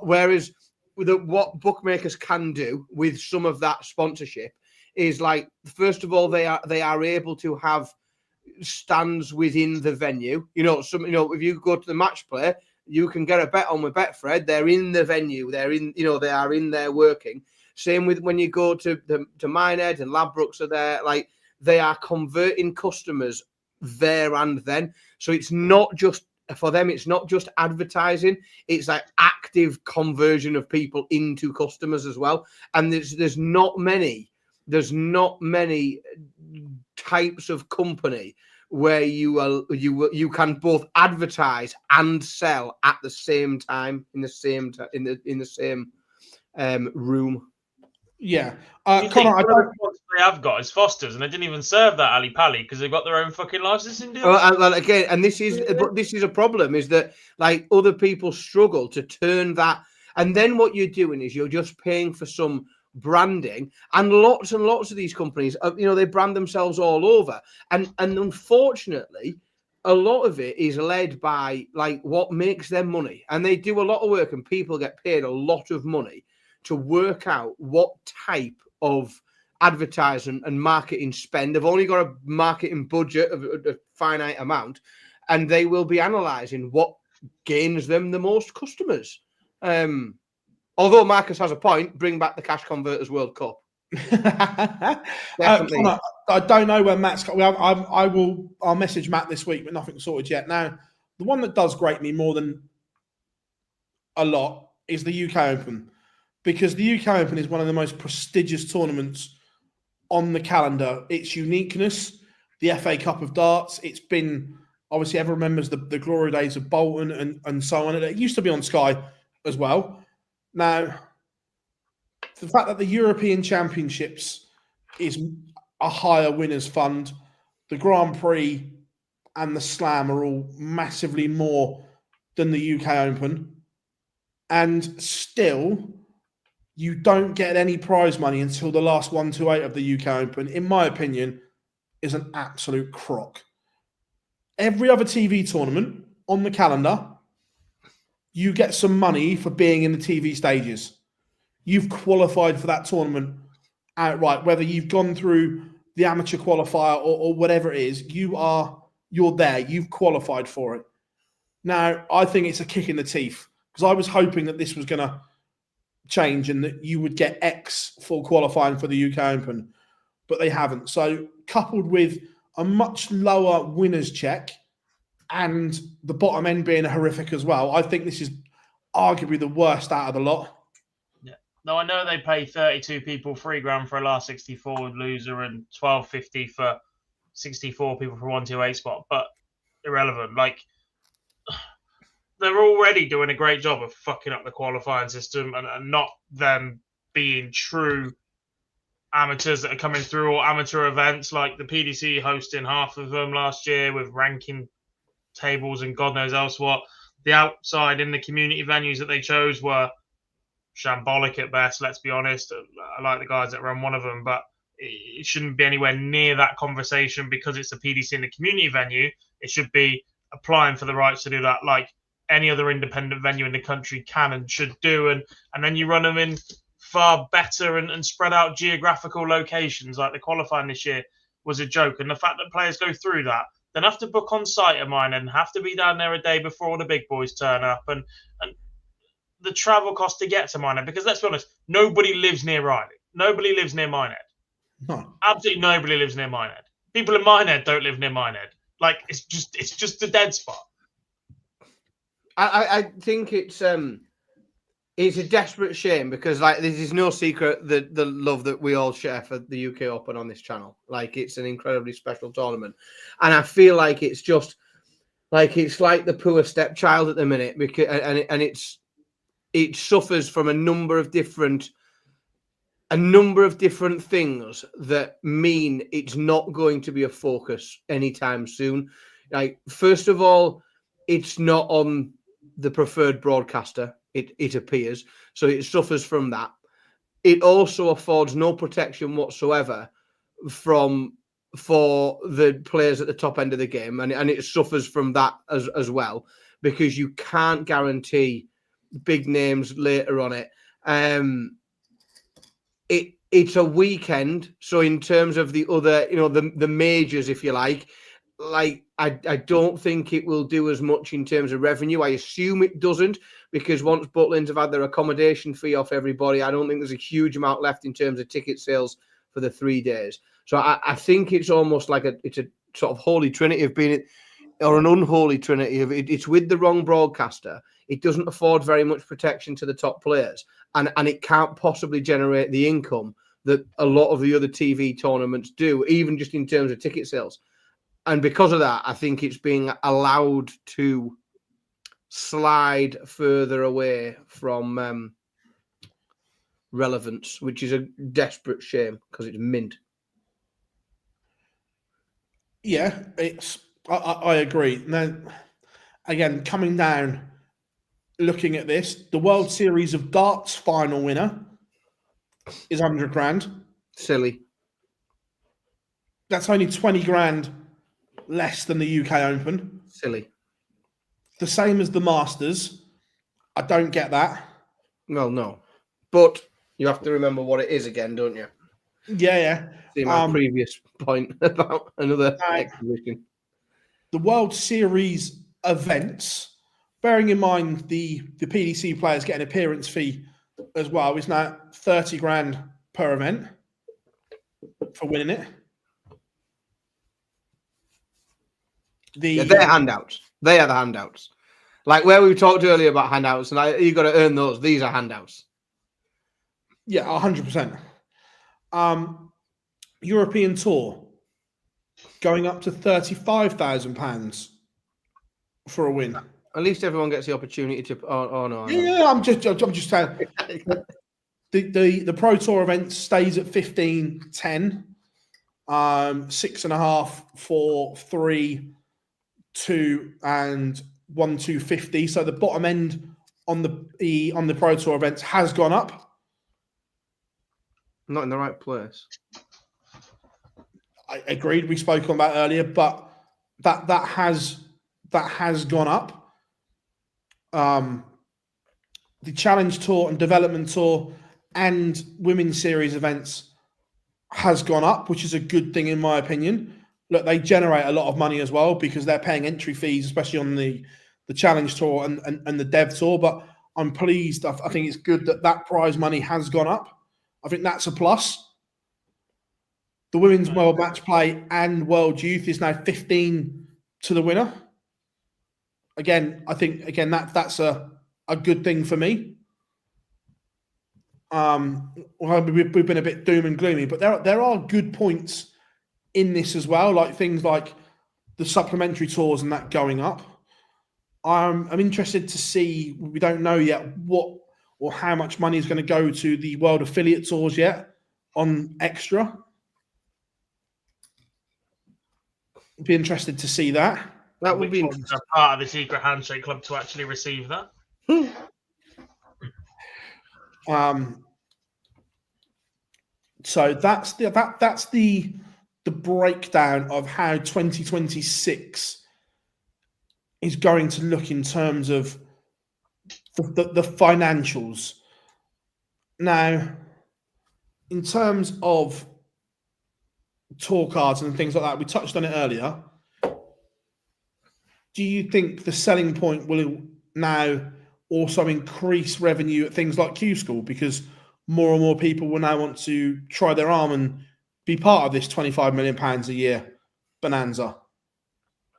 whereas what bookmakers can do with some of that sponsorship is, like, first of all, they are able to have stands within the venue. If you go to the match play, you can get a bet on with Betfred. They're in the venue. They are in there working. Same with when you go to Minehead and Ladbrokes are there. Like, they are converting customers there and then. So it's not just for them. It's not just advertising. It's like active conversion of people into customers as well. And there's not many types of company where you can both advertise and sell at the same time in the same room. Yeah, You think they have got is Foster's, and they didn't even serve that Ali Pally because they've got their own fucking licensing deal. And this is a problem, is that, like, other people struggle to turn that, and then what you're doing is you're just paying for some branding, and lots of these companies, they brand themselves all over, and unfortunately, a lot of it is led by, like, what makes them money, and they do a lot of work, and people get paid a lot of money to work out what type of advertising and marketing spend. They've only got a marketing budget of a finite amount, and they will be analysing what gains them the most customers. Although Marcus has a point, bring back the Cash Converters World Cup. Definitely. I don't know where Matt's got. I'll message Matt this week, but nothing sorted yet. Now, the one that does grate me more than a lot is the UK Open, because the UK Open is one of the most prestigious tournaments on the calendar. Its uniqueness, the FA Cup of Darts, it's been, obviously everyone remembers the glory days of Bolton and so on. And it used to be on Sky as well. Now, the fact that the European Championships is a higher winners fund, the Grand Prix and the Slam are all massively more than the UK Open, and still you don't get any prize money until the last 1-8 of the UK Open, in my opinion, is an absolute crock. Every other TV tournament on the calendar, you get some money for being in the TV stages. You've qualified for that tournament outright, whether you've gone through the amateur qualifier or whatever it is, you're there. You've qualified for it. Now, I think it's a kick in the teeth, because I was hoping that this was going to change and that you would get X for qualifying for the UK Open, but they haven't. So, coupled with a much lower winners check and the bottom end being horrific as well, I think this is arguably the worst out of the lot. Yeah. No, I know they pay 32 people $3,000 for a last 64 loser and $12.50 for 64 people for 1-8 spot, but irrelevant. Like, they're already doing a great job of fucking up the qualifying system and not them being true amateurs that are coming through, or amateur events like the PDC hosting half of them last year with ranking tables and God knows else what. The outside in the community venues that they chose were shambolic at best, let's be honest. I like the guys that run one of them, but it shouldn't be anywhere near that conversation because it's a PDC in the community venue. It should be applying for the rights to do that like any other independent venue in the country can and should do, and then you run them in far better and spread out geographical locations. Like the qualifying this year was a joke, and the fact that players go through that, then have to book on site of mine and have to be down there a day before all the big boys turn up, and the travel cost to get to Minehead, because let's be honest, nobody lives near Riley. Nobody lives near Minehead. No. Absolutely nobody lives near Minehead. People in Minehead don't live near Minehead. Like, it's just a dead spot. I think it's a desperate shame, because, like, this is no secret that the love that we all share for the UK Open on this channel. Like, it's an incredibly special tournament, and I feel like it's just like it's like the poor stepchild at the minute, because it suffers from a number of different things that mean it's not going to be a focus anytime soon. Like, first of all, it's not on the preferred broadcaster, it appears. So it suffers from that. it also affords no protection whatsoever for the players at the top end of the game, and it suffers from that as well, because you can't guarantee big names later on it. It's a weekend, so in terms of the other, the majors, if you like I don't think it will do as much in terms of revenue. I assume it doesn't, because once Butlins have had their accommodation fee off everybody, I don't think there's a huge amount left in terms of ticket sales for the 3 days. So I think it's almost like it's a sort of holy trinity of being, or an unholy trinity of it. It's with the wrong broadcaster. It doesn't afford very much protection to the top players, and it can't possibly generate the income that a lot of the other TV tournaments do, even just in terms of ticket sales. And because of that, I think it's being allowed to slide further away from relevance, which is a desperate shame because it's mint. Yeah, I agree. Now, again, coming down, looking at this, the World Series of Darts final winner is 100 grand. Silly. That's only 20 grand less than the UK Open. Silly. The same as the Masters. I don't get that. Well, no. But you have to remember what it is again, don't you? Yeah. See my previous point about another exhibition. The World Series events, bearing in mind the PDC players get an appearance fee as well, is now 30 grand per event for winning it. They're handouts. They are the handouts. Like where we talked earlier about handouts, and you got to earn those. These are handouts. Yeah, 100%. European Tour going up to £35,000 for a win. At least everyone gets the opportunity to. Oh no. Yeah, I'm just saying. The Pro Tour event stays at 15.10, 6.5, 4, 3, 2, and 1, 250. So the bottom end on the Pro Tour events has gone up. Not in the right place. I agreed. We spoke on that earlier, but that has gone up. The Challenge Tour and Development Tour and Women's Series events has gone up, which is a good thing in my opinion. Look, they generate a lot of money as well because they're paying entry fees, especially on the Challenge Tour and the Dev Tour. But I'm pleased. I think it's good that prize money has gone up. I think that's a plus. The Women's World Match Play and World Youth is now 15 to the winner. Again, I think that's a good thing for me. We've been a bit doom and gloomy, but there are good points in this as well, like things like the supplementary tours and that going up. I'm interested to see. We don't know yet what or how much money is going to go to the World Affiliate Tours yet on Extra. Be interested to see that. That would be a part of the secret handshake club to actually receive that. So that's the breakdown of how 2026 is going to look in terms of the financials. Now, in terms of tour cards and things like that, we touched on it earlier. Do you think the selling point will now also increase revenue at things like Q School, because more and more people will now want to try their arm and be part of this £25 million a year bonanza?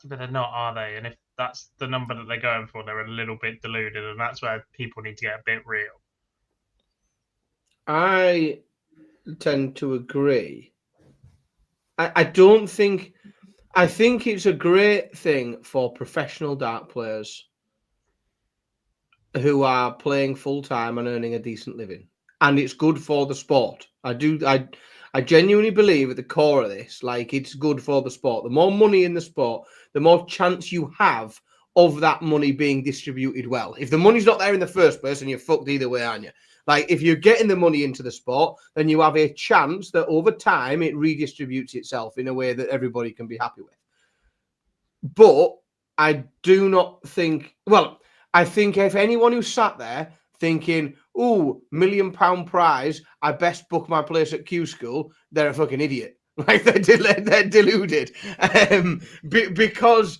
But they're not, are they? And if that's the number that they're going for, they're a little bit deluded, and that's where people need to get a bit real. I tend to agree. I don't think... I think it's a great thing for professional dart players who are playing full-time and earning a decent living. And it's good for the sport. I genuinely believe at the core of this, like, it's good for the sport. The more money in the sport, the more chance you have of that money being distributed well. If the money's not there in the first place, then you're fucked either way, aren't you? Like, if you're getting the money into the sport, then you have a chance that over time it redistributes itself in a way that everybody can be happy with. But I do not think, well, I think if anyone who sat there thinking, oh, £1 million prize, I best book my place at Q School, they're a fucking idiot. Like, they're deluded. Because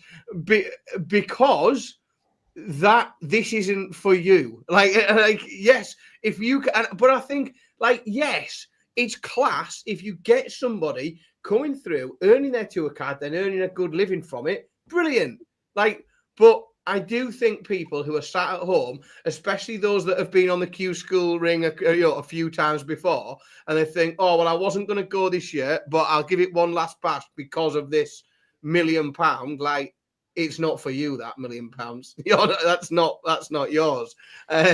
that this isn't for you. Like yes, if you can, but I think, like, yes, it's class if you get somebody coming through, earning their tour card, then earning a good living from it. Brilliant. Like, but I do think people who are sat at home, especially those that have been on the Q School ring a few times before, and they think, oh, well, I wasn't going to go this year, but I'll give it one last pass because of this £1 million. Like, it's not for you, that £1 million. That's not yours. That's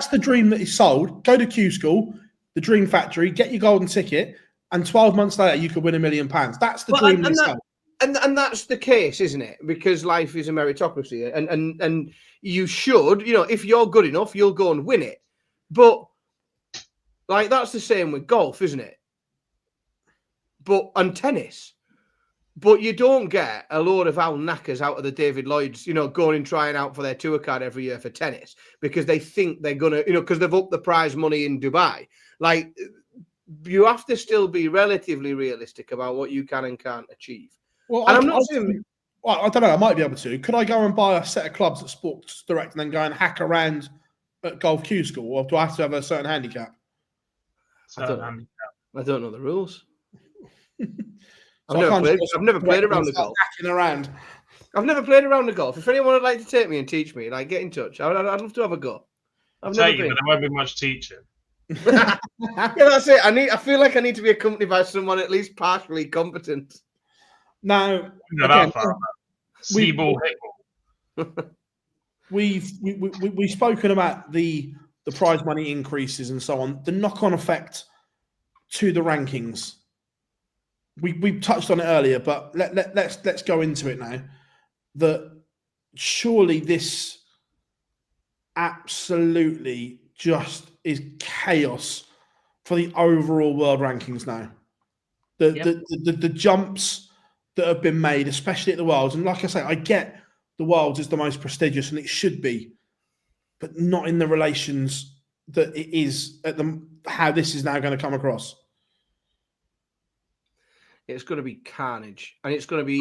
the dream that is sold. Go to Q School, the Dream Factory, get your golden ticket, and 12 months later you could win £1 million. That's the dream that is sold. And that's the case, isn't it? Because life is a meritocracy, and you should, if you're good enough, you'll go and win it. But like, that's the same with golf, isn't it? And tennis. But you don't get a load of owl knackers out of the David Lloyds, going and trying out for their tour card every year for tennis because they think they're gonna, because they've upped the prize money in Dubai. Like, you have to still be relatively realistic about what you can and can't achieve. Well, and I'm not saying. Well, I don't know. I might be able to. Could I go and buy a set of clubs at Sports Direct and then go and hack around at Golf Q School, or do I have to have a certain handicap? I don't know the rules. So I've never played around the golf. I've never played around the golf. If anyone would like to take me and teach me, like, get in touch. I'd love to have a go. But there won't be much teaching. Yeah, that's it. I feel like I need to be accompanied by someone at least partially competent. Now, we've spoken about the prize money increases and so on, the knock-on effect to the rankings. We touched on it earlier, but let's go into it now. That surely this absolutely just is chaos for the overall world rankings now. The jumps that have been made, especially at the Worlds, and like I say, I get the Worlds is the most prestigious and it should be, but not in the relations that it is at how this is now going to come across. It's going to be carnage, and it's going to be.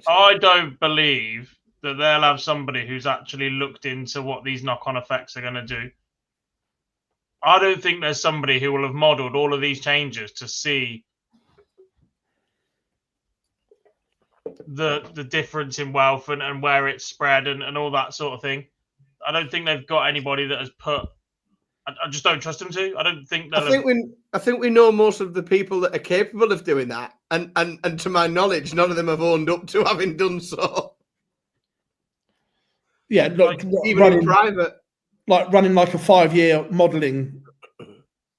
I don't believe that they'll have somebody who's actually looked into what these knock-on effects are going to do. I don't think there's somebody who will have modelled all of these changes to see the difference in wealth and where it's spread and all that sort of thing. I don't think they've got anybody that has put. I just don't trust them to. I don't think. I think we know most of the people that are capable of doing that, and to my knowledge, none of them have owned up to having done so. Yeah, like even in private, like running like a 5-year modelling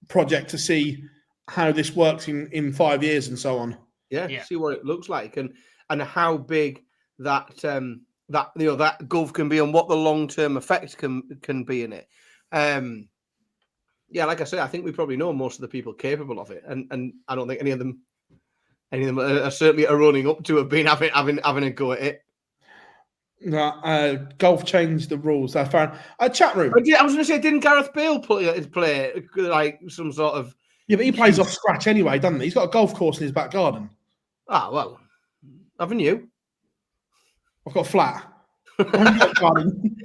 project to see how this works in 5 years and so on. Yeah, see what it looks like and how big that that gulf can be and what the long-term effect can be in it. Yeah, like I say, I think we probably know most of the people capable of it, and I don't think any of them are certainly are running up to have been having a go at it. No, golf changed the rules. I found a chat room. I was going to say, didn't Gareth Bale play like some sort of? Yeah, but he plays off scratch anyway, doesn't he? He's got a golf course in his back garden. Ah, well, haven't you? I've got a flat.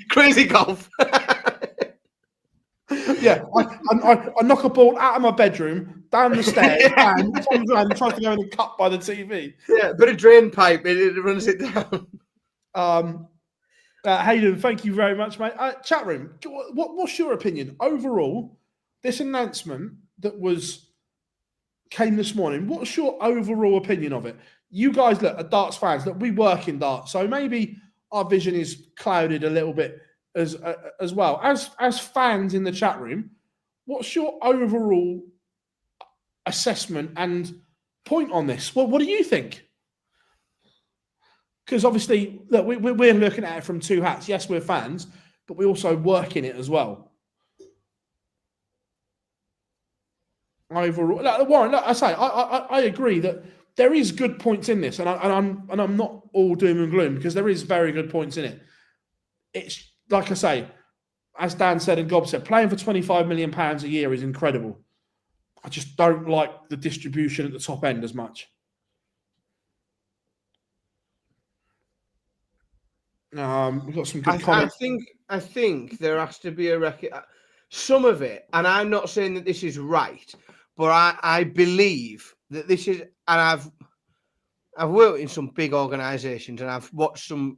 Crazy golf. Yeah, I knock a ball out of my bedroom, down the stairs, and turns around and tries to go in and cut by the TV. Yeah, but a drain pipe, it runs it down. Hayden, thank you very much, mate. Chat room, what's your opinion overall? This announcement that came this morning. What's your overall opinion of it? You guys, look, are darts fans. Look, we work in darts, so maybe our vision is clouded a little bit as well. As fans in the chat room, what's your overall assessment and point on this? Well, what do you think? Because obviously, look, we're looking at it from two hats. Yes, we're fans, but we also work in it as well. overall. Like, Warren, like I say, I agree that there is good points in this, and I'm not all doom and gloom because there is very good points in it. It's like I say, as Dan said and Gob said, playing for £25 million a year is incredible. I just don't like the distribution at the top end as much. We've got some good comments. I think there has to be a record. Some of it, and I'm not saying that this is right, but I believe that this is, and I've worked in some big organisations and I've watched some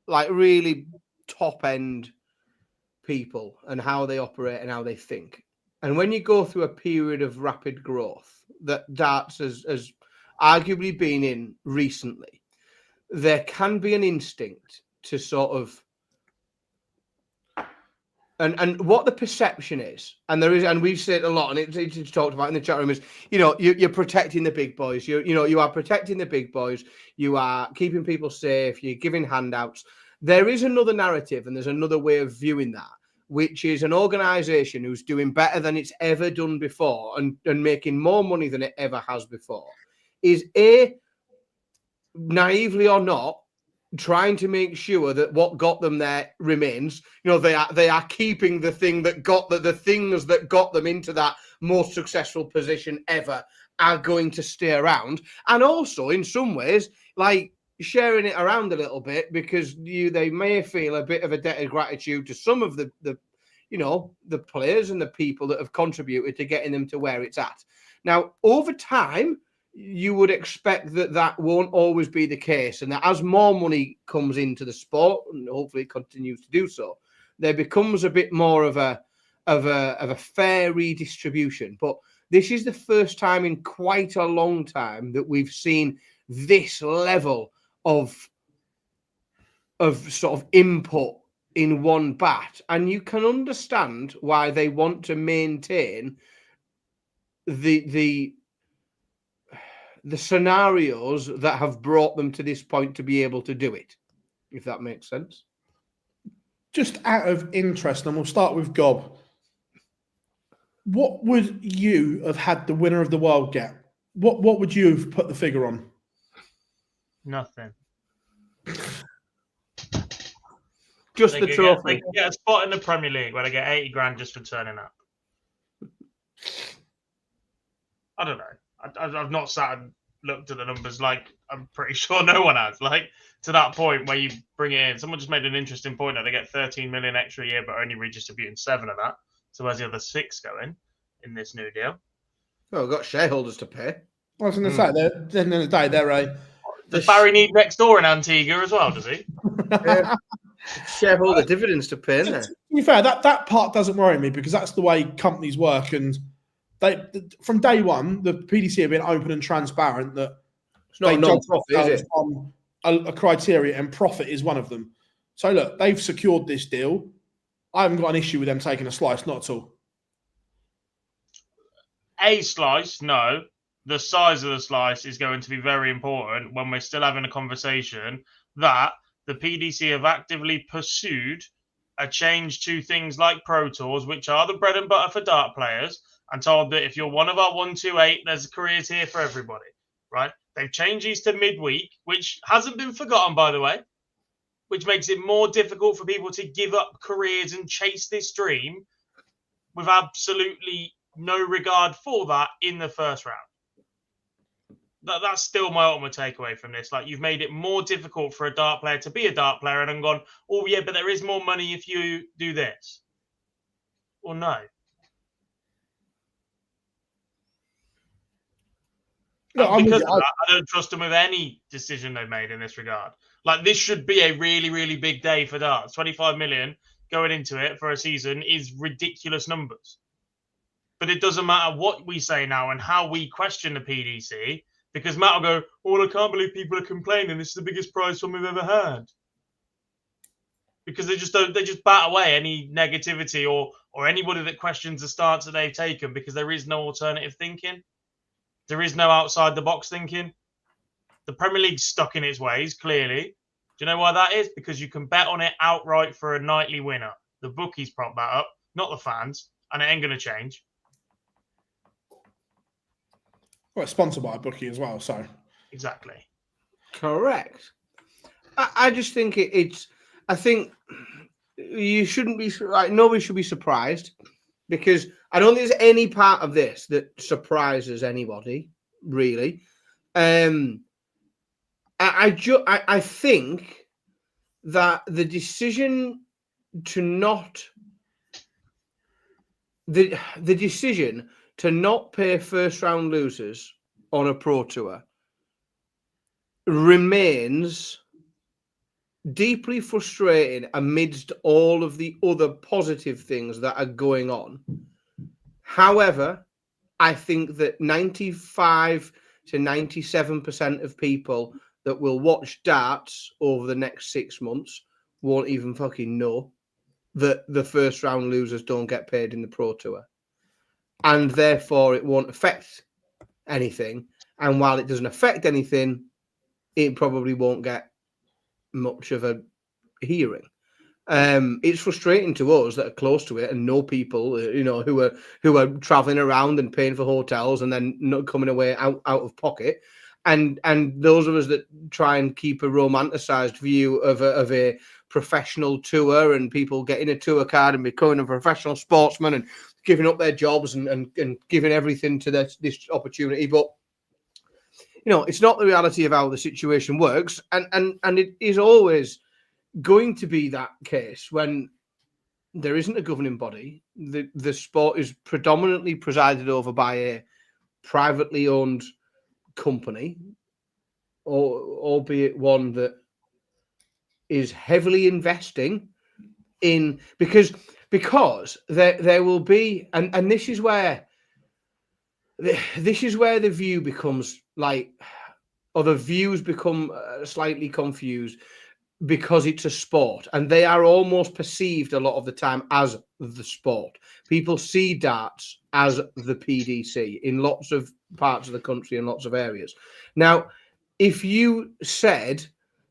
like really top end people and how they operate and how they think. And when you go through a period of rapid growth that DARTS has arguably been in recently, there can be an instinct to sort of and what the perception is, and there is, and we've said a lot, and it's talked about in the chat room, is you're protecting the big boys. You are protecting the big boys. You are keeping people safe. You're giving handouts. There is another narrative, and there's another way of viewing that, which is an organisation who's doing better than it's ever done before, and making more money than it ever has before, is naively or not, trying to make sure that what got them there remains. They are keeping the thing that got the things that got them into that most successful position ever are going to stay around, and also in some ways like sharing it around a little bit because they may feel a bit of a debt of gratitude to some of the players and the people that have contributed to getting them to where it's at. Now, over time, you would expect that won't always be the case, and that as more money comes into the sport, and hopefully it continues to do so, there becomes a bit more of a fair redistribution. But this is the first time in quite a long time that we've seen this level of sort of input in one bat, and you can understand why they want to maintain the scenarios that have brought them to this point to be able to do it, if that makes sense. Just out of interest, and we'll start with Gob. What would you have had the winner of the world get? What would you have put the figure on? Nothing. Just the trophy. They can get a spot in the Premier League where they get 80 grand just for turning up. I don't know. I've not sat and looked at the numbers. Like, I'm pretty sure no one has. Like, to that point where you bring it in. Someone just made an interesting point that they get 13 million extra a year, but only redistributing 7 of that. So where's the other 6 going in this new deal? Oh, we've got shareholders to pay. I was going to say, at the end of the day, they're a... Does Barry need next door in Antigua as well, does he? Yeah. Shareholder dividends to pay, isn't there? To be fair, that part doesn't worry me because that's the way companies work, and they from day one, the PDC have been open and transparent that it's not a non-profit, is it? On a criteria, and profit is one of them. So look, they've secured this deal. I haven't got an issue with them taking a slice, not at all. A slice, no. The size of the slice is going to be very important when we're still having a conversation that the PDC have actively pursued a change to things like Pro Tours, which are the bread and butter for dart players, and told that if you're one of our 128, there's careers here for everybody, right? They've changed these to midweek, which hasn't been forgotten, by the way, which makes it more difficult for people to give up careers and chase this dream with absolutely no regard for that in the first round. That's still my ultimate takeaway from this. Like, you've made it more difficult for a dart player to be a dart player, and I'm gone, oh yeah, but there is more money if you do this. Or no. No, because of that, I don't trust them with any decision they've made in this regard. Like, this should be a really, really big day for darts. 25 million going into it for a season is ridiculous numbers. But it doesn't matter what we say now and how we question the PDC, because Matt will go, oh, I can't believe people are complaining. This is the biggest prize fund we've ever had. Because they just bat away any negativity or anybody that questions the stance that they've taken, because there is no alternative thinking. There is no outside the box thinking. The Premier League's stuck in its ways, clearly. Do you know why that is? Because you can bet on it outright for a nightly winner. The bookies prop that up, not the fans, and it ain't going to change. Well, it's sponsored by a bookie as well, so. Exactly. Correct. I just think it's. I think you shouldn't be like nobody should be surprised because I don't think there's any part of this that surprises anybody really. I think that the decision to not the decision to not pay first round losers on a pro tour remains deeply frustrating amidst all of the other positive things that are going on. However, I think that 95 to 97% of people that will watch darts over the next 6 months won't even fucking know that the first round losers don't get paid in the pro tour. And therefore it won't affect anything. And while it doesn't affect anything, it probably won't get much of a hearing. It's frustrating to us that are close to it and know people, who are traveling around and paying for hotels and then not coming away out of pocket. And those of us that try and keep a romanticized view of a professional tour and people getting a tour card and becoming a professional sportsman and giving up their jobs and giving everything to this opportunity. But, it's not the reality of how the situation works. And it is always going to be that case when there isn't a governing body. The sport is predominantly presided over by a privately owned company, albeit one that is heavily investing in because there will be and this is where the view becomes or the views become slightly confused because it's a sport and they are almost perceived a lot of the time as the sport. People see darts as the PDC in lots of parts of the country and lots of areas. Now, if you said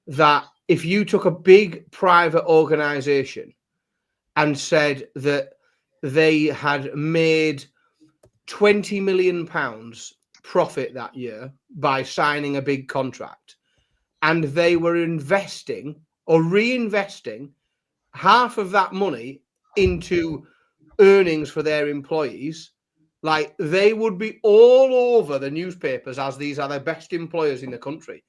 that if you took a big private organization and said that they had made £20 million profit that year by signing a big contract, and they were investing or reinvesting half of that money into earnings for their employees, they would be all over the newspapers as these are the best employers in the country.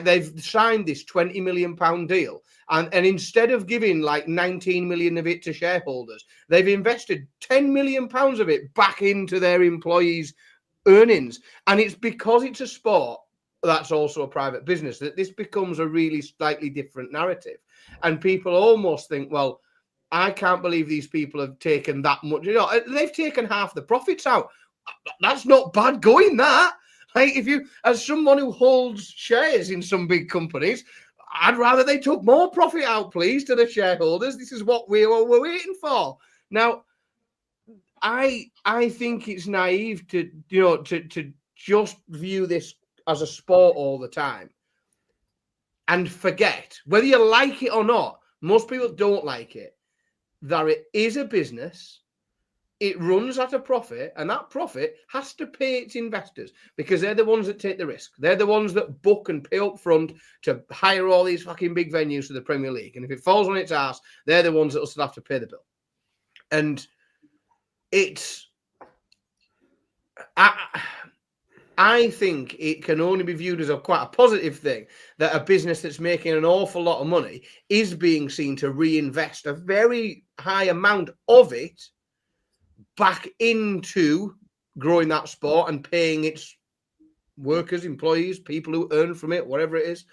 They've signed this £20 million deal, and instead of giving 19 million of it to shareholders, they've invested £10 million of it back into their employees' earnings. And it's because it's a sport that's also a private business that this becomes a really slightly different narrative. And people almost think, well, I can't believe these people have taken that much. They've taken half the profits out. That's not bad going, that. If you, as someone who holds shares in some big companies, I'd rather they took more profit out, please, to the shareholders. This is what we're waiting for. Now, I think it's naive to just view this as a sport all the time and forget, whether you like it or not, most people don't like it, that it is a business. It runs at a profit, and that profit has to pay its investors because they're the ones that take the risk. They're the ones that book and pay up front to hire all these fucking big venues for the Premier League. And if it falls on its ass, they're the ones that will still have to pay the bill. And I think it can only be viewed as quite a positive thing that a business that's making an awful lot of money is being seen to reinvest a very high amount of it back into growing that sport and paying its workers, employees, people who earn from it, whatever it is.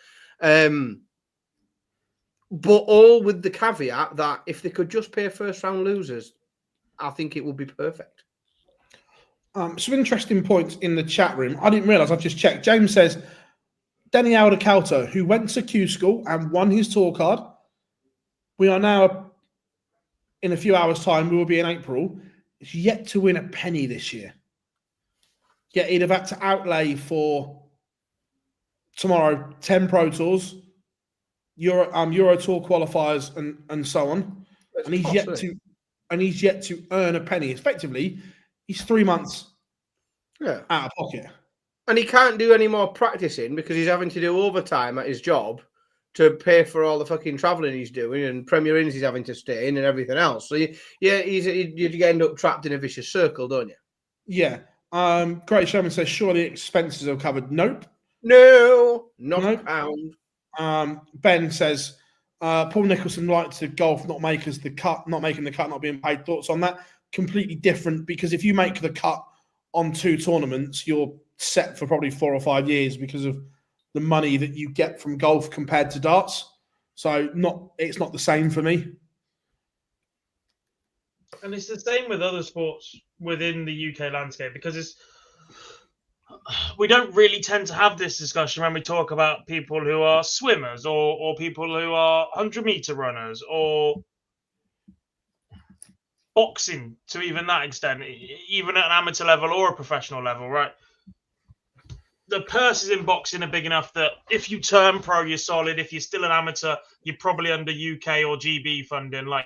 But all with the caveat that if they could just pay first round losers, I think it would be perfect. Some interesting points in the chat room. I didn't realise, I've just checked. James says, Danny Aldacalto, who went to Q school and won his tour card. We are now, in a few hours' time, we will be in April. Is yet to win a penny this year. Yet he'd have had to outlay for tomorrow 10 Pro Tours, Euro Tour qualifiers, and so on. And he's yet to earn a penny. Effectively, he's 3 months out of pocket. And he can't do any more practicing because he's having to do overtime at his job to pay for all the fucking travelling he's doing and Premier Inns he's having to stay in and everything else. So, you end up trapped in a vicious circle, don't you? Yeah. Great Sherman says, surely expenses are covered. Nope. No, not a pound. Ben says, Paul Nicholson likes to golf, not making the cut, not being paid. Thoughts on that? Completely different, because if you make the cut on 2 tournaments, you're set for probably 4 or 5 years because of the money that you get from golf compared to darts. So it's not the same for me. And it's the same with other sports within the UK landscape, because we don't really tend to have this discussion when we talk about people who are swimmers or people who are 100-meter runners or boxing to even that extent, even at an amateur level or a professional level, right? The purses in boxing are big enough that if you turn pro, you're solid. If you're still an amateur, you're probably under UK or GB funding. Like,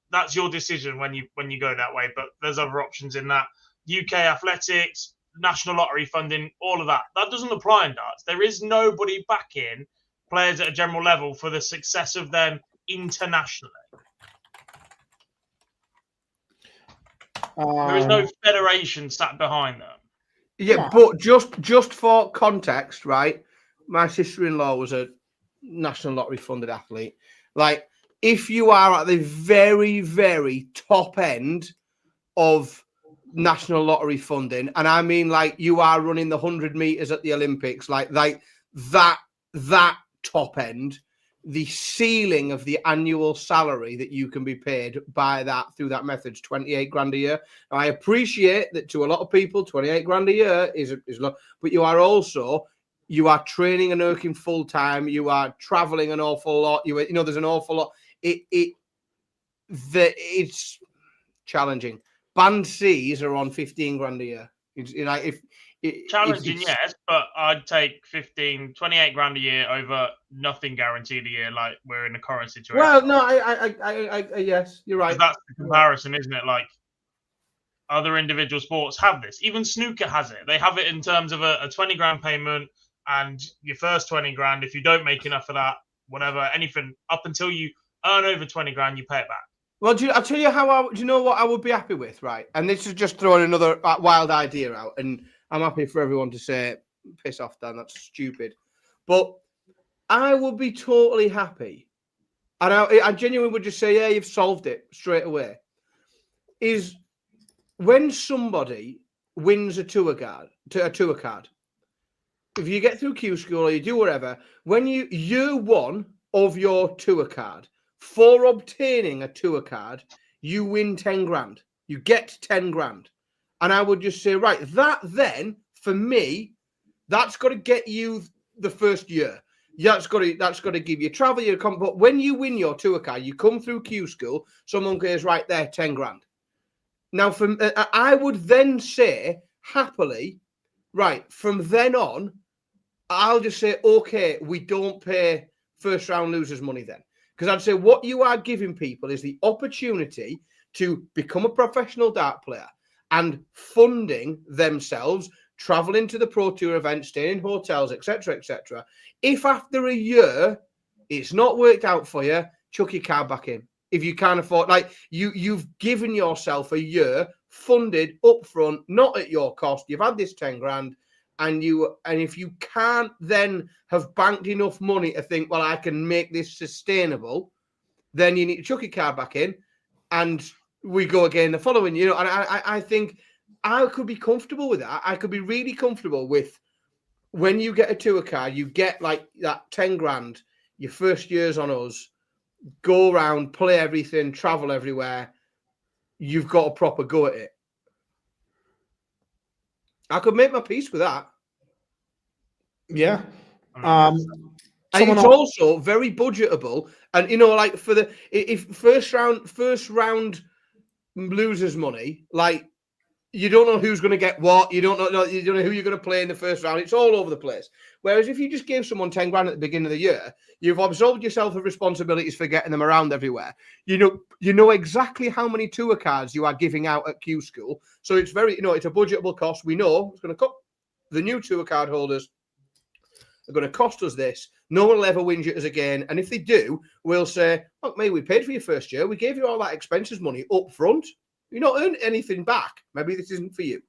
that's your decision when you go that way. But there's other options in that. UK athletics, national lottery funding, all of that. That doesn't apply in darts. There is nobody backing players at a general level for the success of them internationally. There is no federation sat behind them. Yeah, but just for context, right? My sister-in-law was a national lottery funded athlete. Like, if you are at the very, very top end of national lottery funding, and I mean like you are running the 100 meters at the Olympics, like that top end, the ceiling of the annual salary that you can be paid by that through that method is 28 grand a year. Now, I appreciate that to a lot of people, 28 grand a year is low, but you are training and working full time. You are traveling an awful lot. There's an awful lot. It's challenging. Band C's are on 15 grand a year. Challenging, yes, but I'd take 28 grand a year over nothing guaranteed a year, like we're in the current situation. Well, no, I yes, you're right. That's the comparison, isn't it? Like, other individual sports have this. Even snooker has it. They have it in terms of a 20 grand payment, and your first 20 grand, if you don't make enough of that, whatever, anything up until you earn over 20 grand, you pay it back. Well, I'll tell you do you know what I would be happy with, right? And this is just throwing another wild idea out, and I'm happy for everyone to say, piss off, Dan, that's stupid. But I would be totally happy, and I genuinely would just say, yeah, you've solved it straight away, is when somebody wins a tour card, if you get through Q School or you do whatever, when year one of your tour card, for obtaining a tour card, you win 10 grand. You get 10 grand. And I would just say, right, that then, for me, that's got to get you the first year. Yeah, that's got to give you travel. But when you win your tour card, you come through Q School, someone goes, right there, 10 grand. Now, I would then say, happily, right, from then on, I'll just say, okay, we don't pay first round losers money then. Because I'd say what you are giving people is the opportunity to become a professional dart player and funding themselves, traveling to the Pro Tour events, staying in hotels, etc., etc. If after a year it's not worked out for you, chuck your card back in. If you can't afford, like you've given yourself a year funded up front, not at your cost. You've had this 10 grand. And if you can't then have banked enough money to think, well, I can make this sustainable, then you need to chuck your card back in, and we go again the following. And I think I could be comfortable with that. I could be really comfortable with when you get a tour card, you get like that 10 grand. Your first year's on us. Go around, play everything, travel everywhere. You've got a proper go at it. I could make my peace with that. Yeah. And it's also very budgetable. And like for if first round losers money, like you don't know who's going to get what, you don't know who you're going to play in the first round. It's all over the place. Whereas if you just gave someone 10 grand at the beginning of the year, you've absolved yourself of responsibilities for getting them around everywhere. You know exactly how many tour cards you are giving out at Q School. So it's very, it's a budgetable cost. We know it's going to cost the new tour card holders are going to cost us this. No one will ever whinge at us again. And if they do, we'll say, look, mate, we paid for your first year. We gave you all that expenses money up front. You're not earning anything back. Maybe this isn't for you.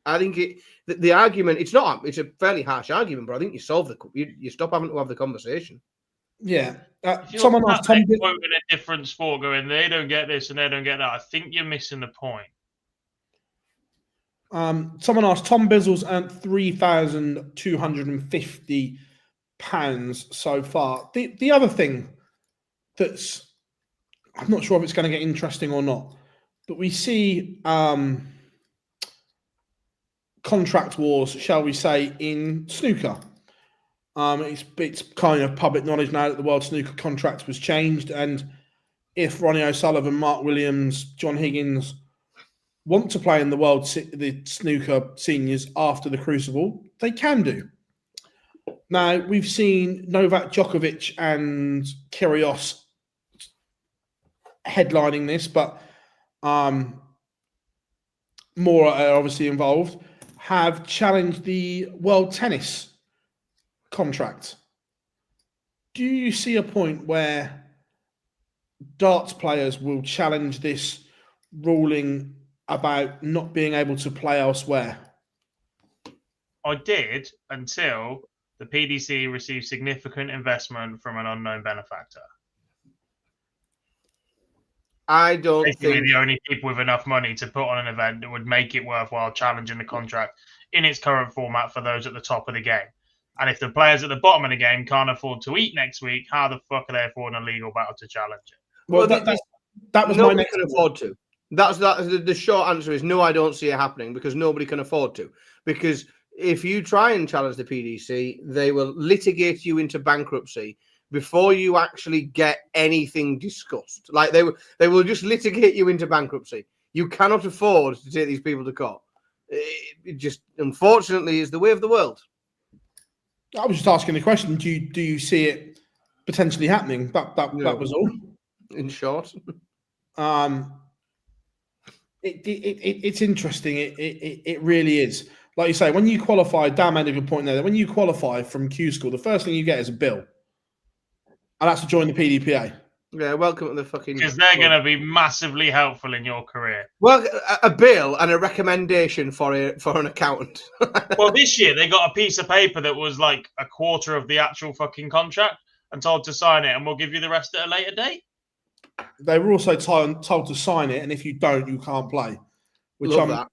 I think the argument, it's a fairly harsh argument, but I think you solve you stop having to have the conversation. Yeah. Someone asked Tom in a different sport going, they don't get this and they don't get that. I think you're missing the point. Someone asked, Tom Bizzle's earned £3,250 so far. The other thing that's, I'm not sure if it's going to get interesting or not, but we see contract wars, shall we say, in snooker. It's kind of public knowledge now that the World Snooker contract was changed, and if Ronnie O'Sullivan, Mark Williams, John Higgins want to play in the snooker seniors after the Crucible, they can do. Now, we've seen Novak Djokovic and Kyrgios headlining this, but more are obviously involved, have challenged the World Tennis contract. Do you see a point where darts players will challenge this ruling about not being able to play elsewhere? I did until the PDC received significant investment from an unknown benefactor. I don't Basically, think the only people with enough money to put on an event that would make it worthwhile challenging the contract in its current format for those at the top of the game. And if the players at the bottom of the game can't afford to eat next week, how the fuck are they affording a legal battle to challenge it? Well, that was my next can afford to. The short answer is no, I don't see it happening because nobody can afford to. Because if you try and challenge the PDC, they will litigate you into bankruptcy before you actually get anything discussed. Like they will just litigate you into bankruptcy. You cannot afford to take these people to court. It just, unfortunately, is the way of the world. I was just asking the question. Do you see it potentially happening? That was all. In short, it's interesting. It really is. Like you say, when you qualify, Dan made a good point there. When you qualify from Q School, the first thing you get is a bill, and that's to join the PDPA. Yeah, welcome to the fucking. Because they're going to be massively helpful in your career. Well, a bill and a recommendation for an accountant. Well, this year they got a piece of paper that was like a quarter of the actual fucking contract and told to sign it, and we'll give you the rest at a later date. They were also told to sign it, and if you don't, you can't play. Which I'm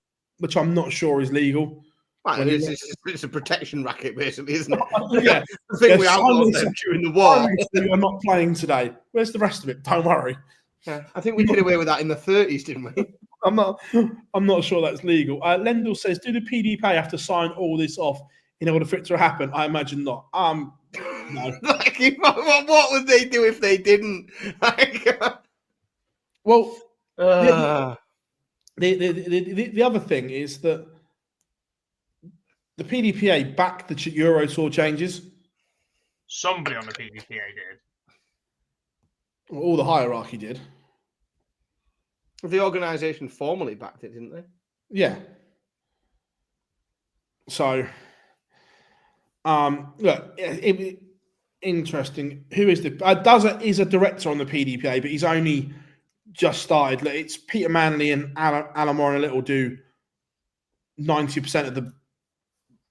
not sure is legal. Right, it's a protection racket, basically, isn't it? Yeah, the thing we outlawed them during the war. You're not playing today. Where's the rest of it? Don't worry. Yeah, I think we did away with that in the 30s, didn't we? I'm not sure that's legal. Lendl says, do the PDPA have to sign all this off in order for it to happen? I imagine not. No. What would they do if they didn't? Well, the other thing is that the PDPA backed the Euro Tour changes. Somebody on the PDPA did. Well, all the hierarchy did. The organisation formally backed it, didn't they? Yeah. So, look, interesting. Who is is a director on the PDPA, but he's only just started. It's Peter Manley and Alan Warren Little do 90% of the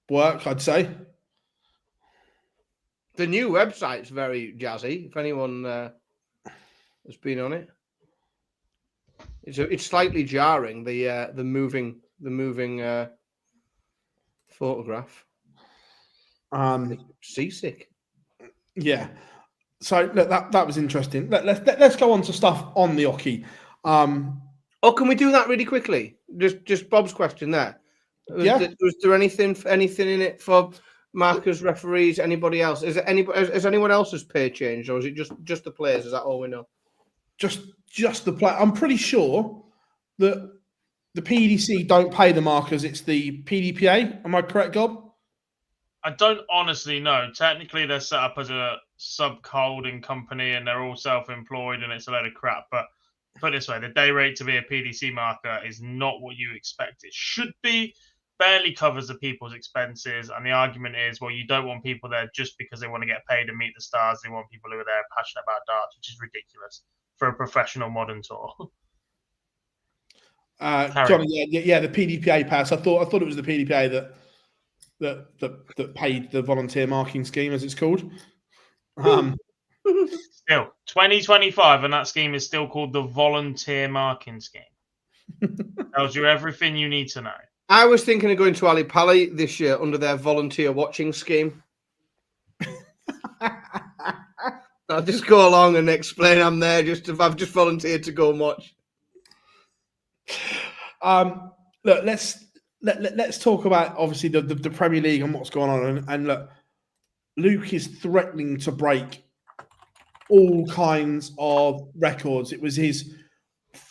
work, I'd say. The new website's very jazzy. If anyone has been on it, it's slightly jarring. The moving photograph. Seasick. Yeah. So look, that was interesting. Let's go on to stuff on the Oki. Can we do that really quickly? Just Bob's question there. Was there anything in it for markers, referees, anybody else? Has anyone else's pay changed, or is it just the players? Is that all we know? Just the play. I'm pretty sure that the PDC don't pay the markers. It's the PDPA. Am I correct, Gob? I don't honestly know. Technically, they're set up as a sub-holding company and they're all self-employed and it's a load of crap. But put it this way, the day rate to be a PDC marker is not what you expect it should be. barely covers the people's expenses. And the argument is, well, you don't want people there just because they want to get paid and meet the stars. They want people who are there passionate about darts, which is ridiculous for a professional modern tour. Johnny, yeah, the PDPA pass. I thought it was the PDPA that paid the volunteer marking scheme, as it's called. Still, 2025, and that scheme is still called the volunteer marking scheme. Tells you everything you need to know. I was thinking of going to Ali Pali this year under their volunteer watching scheme. I'll just go along and explain I'm there. I've just volunteered to go and watch. Look, let's talk about obviously the Premier League and what's going on. And look, Luke is threatening to break all kinds of records. It was his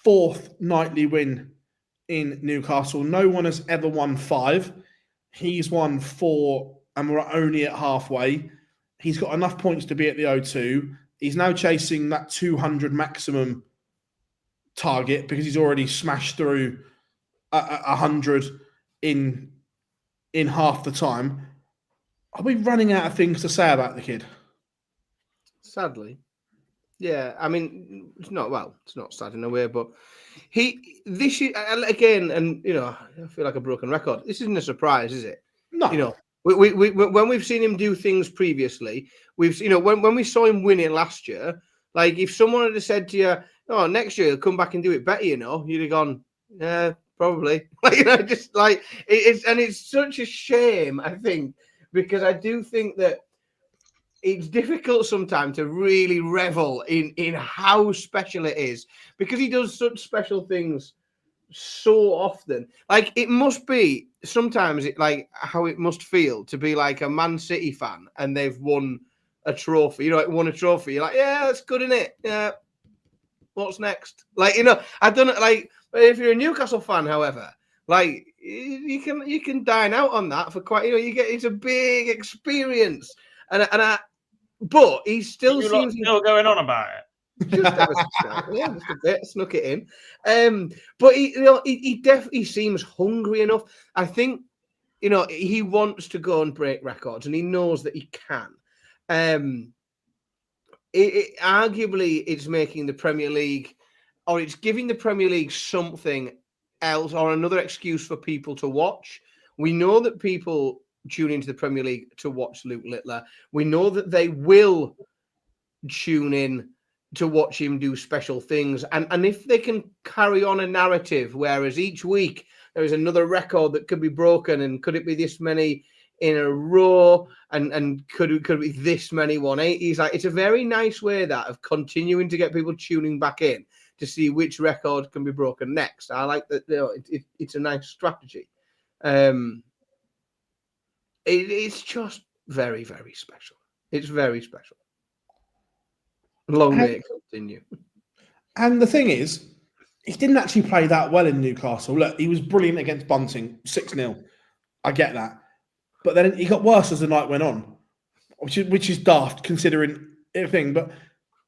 4th nightly win in Newcastle. No one has ever won 5. He's won 4, and we're only at halfway. He's got enough points to be at the O2. He's now chasing that 200 maximum target because he's already smashed through 100 in half the time. Are we running out of things to say about the kid? Sadly. Yeah, I mean, it's not sad in a way, but this year, again, and, you know, I feel like a broken record. This isn't a surprise, is it? No. You know, we when we've seen him do things previously, when we saw him win it last year, like if someone had said to you, oh, next year he'll come back and do it better, you know, you'd have gone, yeah, probably. Like, you know, just like it's such a shame, I think, because I do think that it's difficult sometimes to really revel in how special it is, because he does such special things so often. Like, it must be sometimes like how it must feel to be like a Man City fan and they've won a trophy. You know, like won a trophy. You're like, yeah, that's good, isn't it? Yeah. What's next? Like, you know, I don't know. Like, if you're a Newcastle fan, however, like you can dine out on that for quite. You know, it's a big experience, but he still seems still going on about it. Just a bit, snuck it in. But he definitely seems hungry enough. I think, you know, he wants to go and break records, and he knows that he can. Arguably, it's making the Premier League, or it's giving the Premier League something else, or another excuse for people to watch. We know that people tune into the Premier League to watch Luke Littler. We know that they will tune in to watch him do special things. And if they can carry on a narrative, whereas each week there is another record that could be broken, and could it be this many in a row, and could it be this many 180s? Like, it's a very nice way that of continuing to get people tuning back in to see which record can be broken next. I like that. You know, it's a nice strategy. It's just very, very special. It's very special. Long may it continue. And the thing is, he didn't actually play that well in Newcastle. Look, he was brilliant against Bunting, 6-0. I get that. But then he got worse as the night went on, which is daft considering everything. But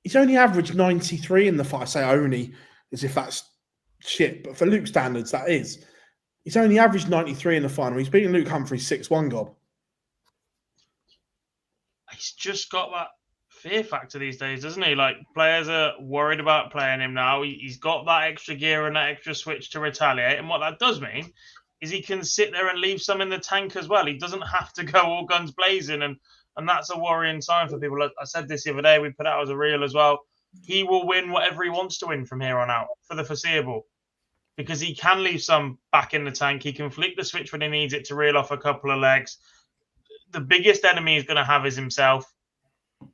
he's only averaged 93 in the fight. I say only as if that's shit. But for Luke standards, that is. He's only averaged 93 in the final. He's beaten Luke Humphries 6-1, Gob. He's just got that fear factor these days, doesn't he? Like, players are worried about playing him now. He's got that extra gear and that extra switch to retaliate. And what that does mean is he can sit there and leave some in the tank as well. He doesn't have to go all guns blazing. And that's a worrying sign for people. I said this the other day. We put out as a reel as well. He will win whatever he wants to win from here on out for the foreseeable, because he can leave some back in the tank. He can flick the switch when he needs it to reel off a couple of legs. The biggest enemy he's going to have is himself,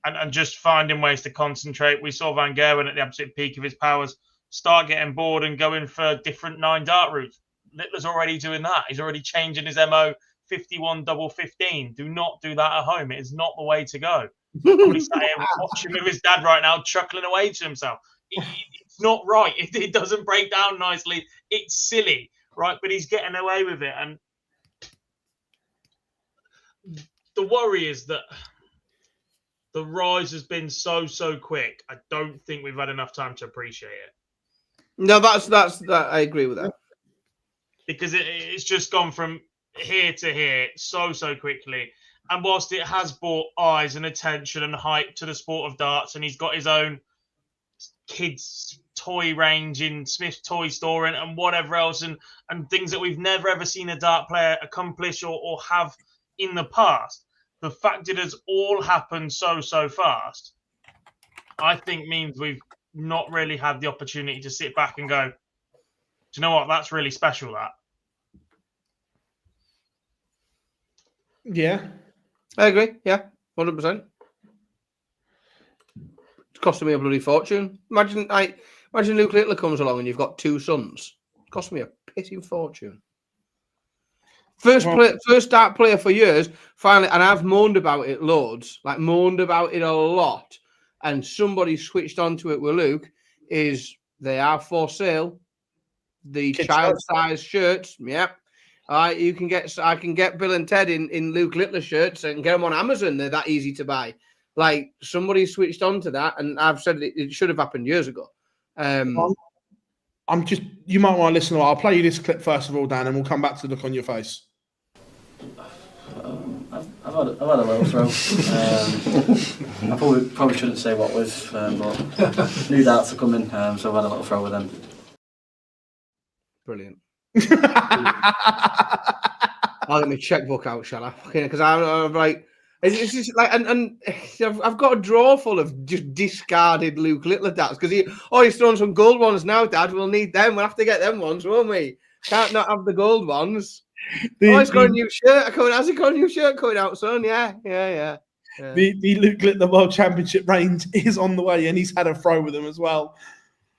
and just finding ways to concentrate. We saw Van Gerwen at the absolute peak of his powers start getting bored and going for different 9-dart routes. Littler's already doing that. He's already changing his MO 51 double 15. Do not do that at home. It is not the way to go. He's sat here watching with his dad right now, chuckling away to himself. It's not right. It doesn't break down nicely. It's silly, right? But he's getting away with it. And the worry is that the rise has been so quick. I don't think we've had enough time to appreciate it. No, that's I agree with that. Because it's just gone from here to here so quickly. And whilst it has brought eyes and attention and hype to the sport of darts, and he's got his own kids toy range in Smith's toy store and whatever else, and things that we've never ever seen a dart player accomplish or have in the past, the fact it has all happened so fast, I think means we've not really had the opportunity to sit back and go, do you know what, that's really special, that. Yeah. I agree. Yeah, 100%. It's costing me a bloody fortune. Imagine Luke Littler comes along and you've got two sons. It's costing me a pissing fortune. First dart player for years, finally, and I've moaned about it loads, like moaned about it a lot. And somebody switched onto it with Luke. They are for sale. The child-size shirts. Yep. I can get Bill and Ted in Luke Littler shirts and get them on Amazon. They're that easy to buy. Like somebody switched on to that, and I've said it should have happened years ago. You might want to listen. I'll play you this clip first of all, Dan, and we'll come back to the look on your face. I've had a little throw. I probably shouldn't say what with, but new darts are coming, so I've had a little throw with them. Brilliant. I'll get my checkbook out, shall I? Because I'm like, it's just like, and I've got a drawer full of just discarded Luke Littler darts because he's throwing some gold ones now, Dad. We'll need them. We'll have to get them ones, won't we? Can't not have the gold ones. He's got a new shirt. Has he got a new shirt coming out, son? Yeah. The Luke Littler World Championship range is on the way, and he's had a throw with them as well.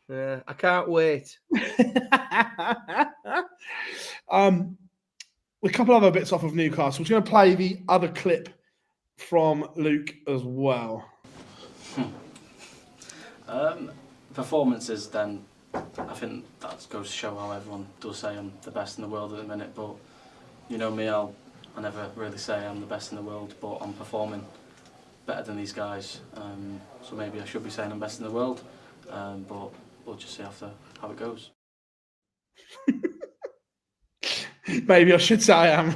Yeah, I can't wait. A couple other bits off of Newcastle. We're going to play the other clip from Luke as well. Performances, then, I think that goes to show how everyone does say I'm the best in the world at the minute, but you know me, I never really say I'm the best in the world, but I'm performing better than these guys, so maybe I should be saying I'm best in the world, but we'll just see after how it goes. Maybe I should say I am.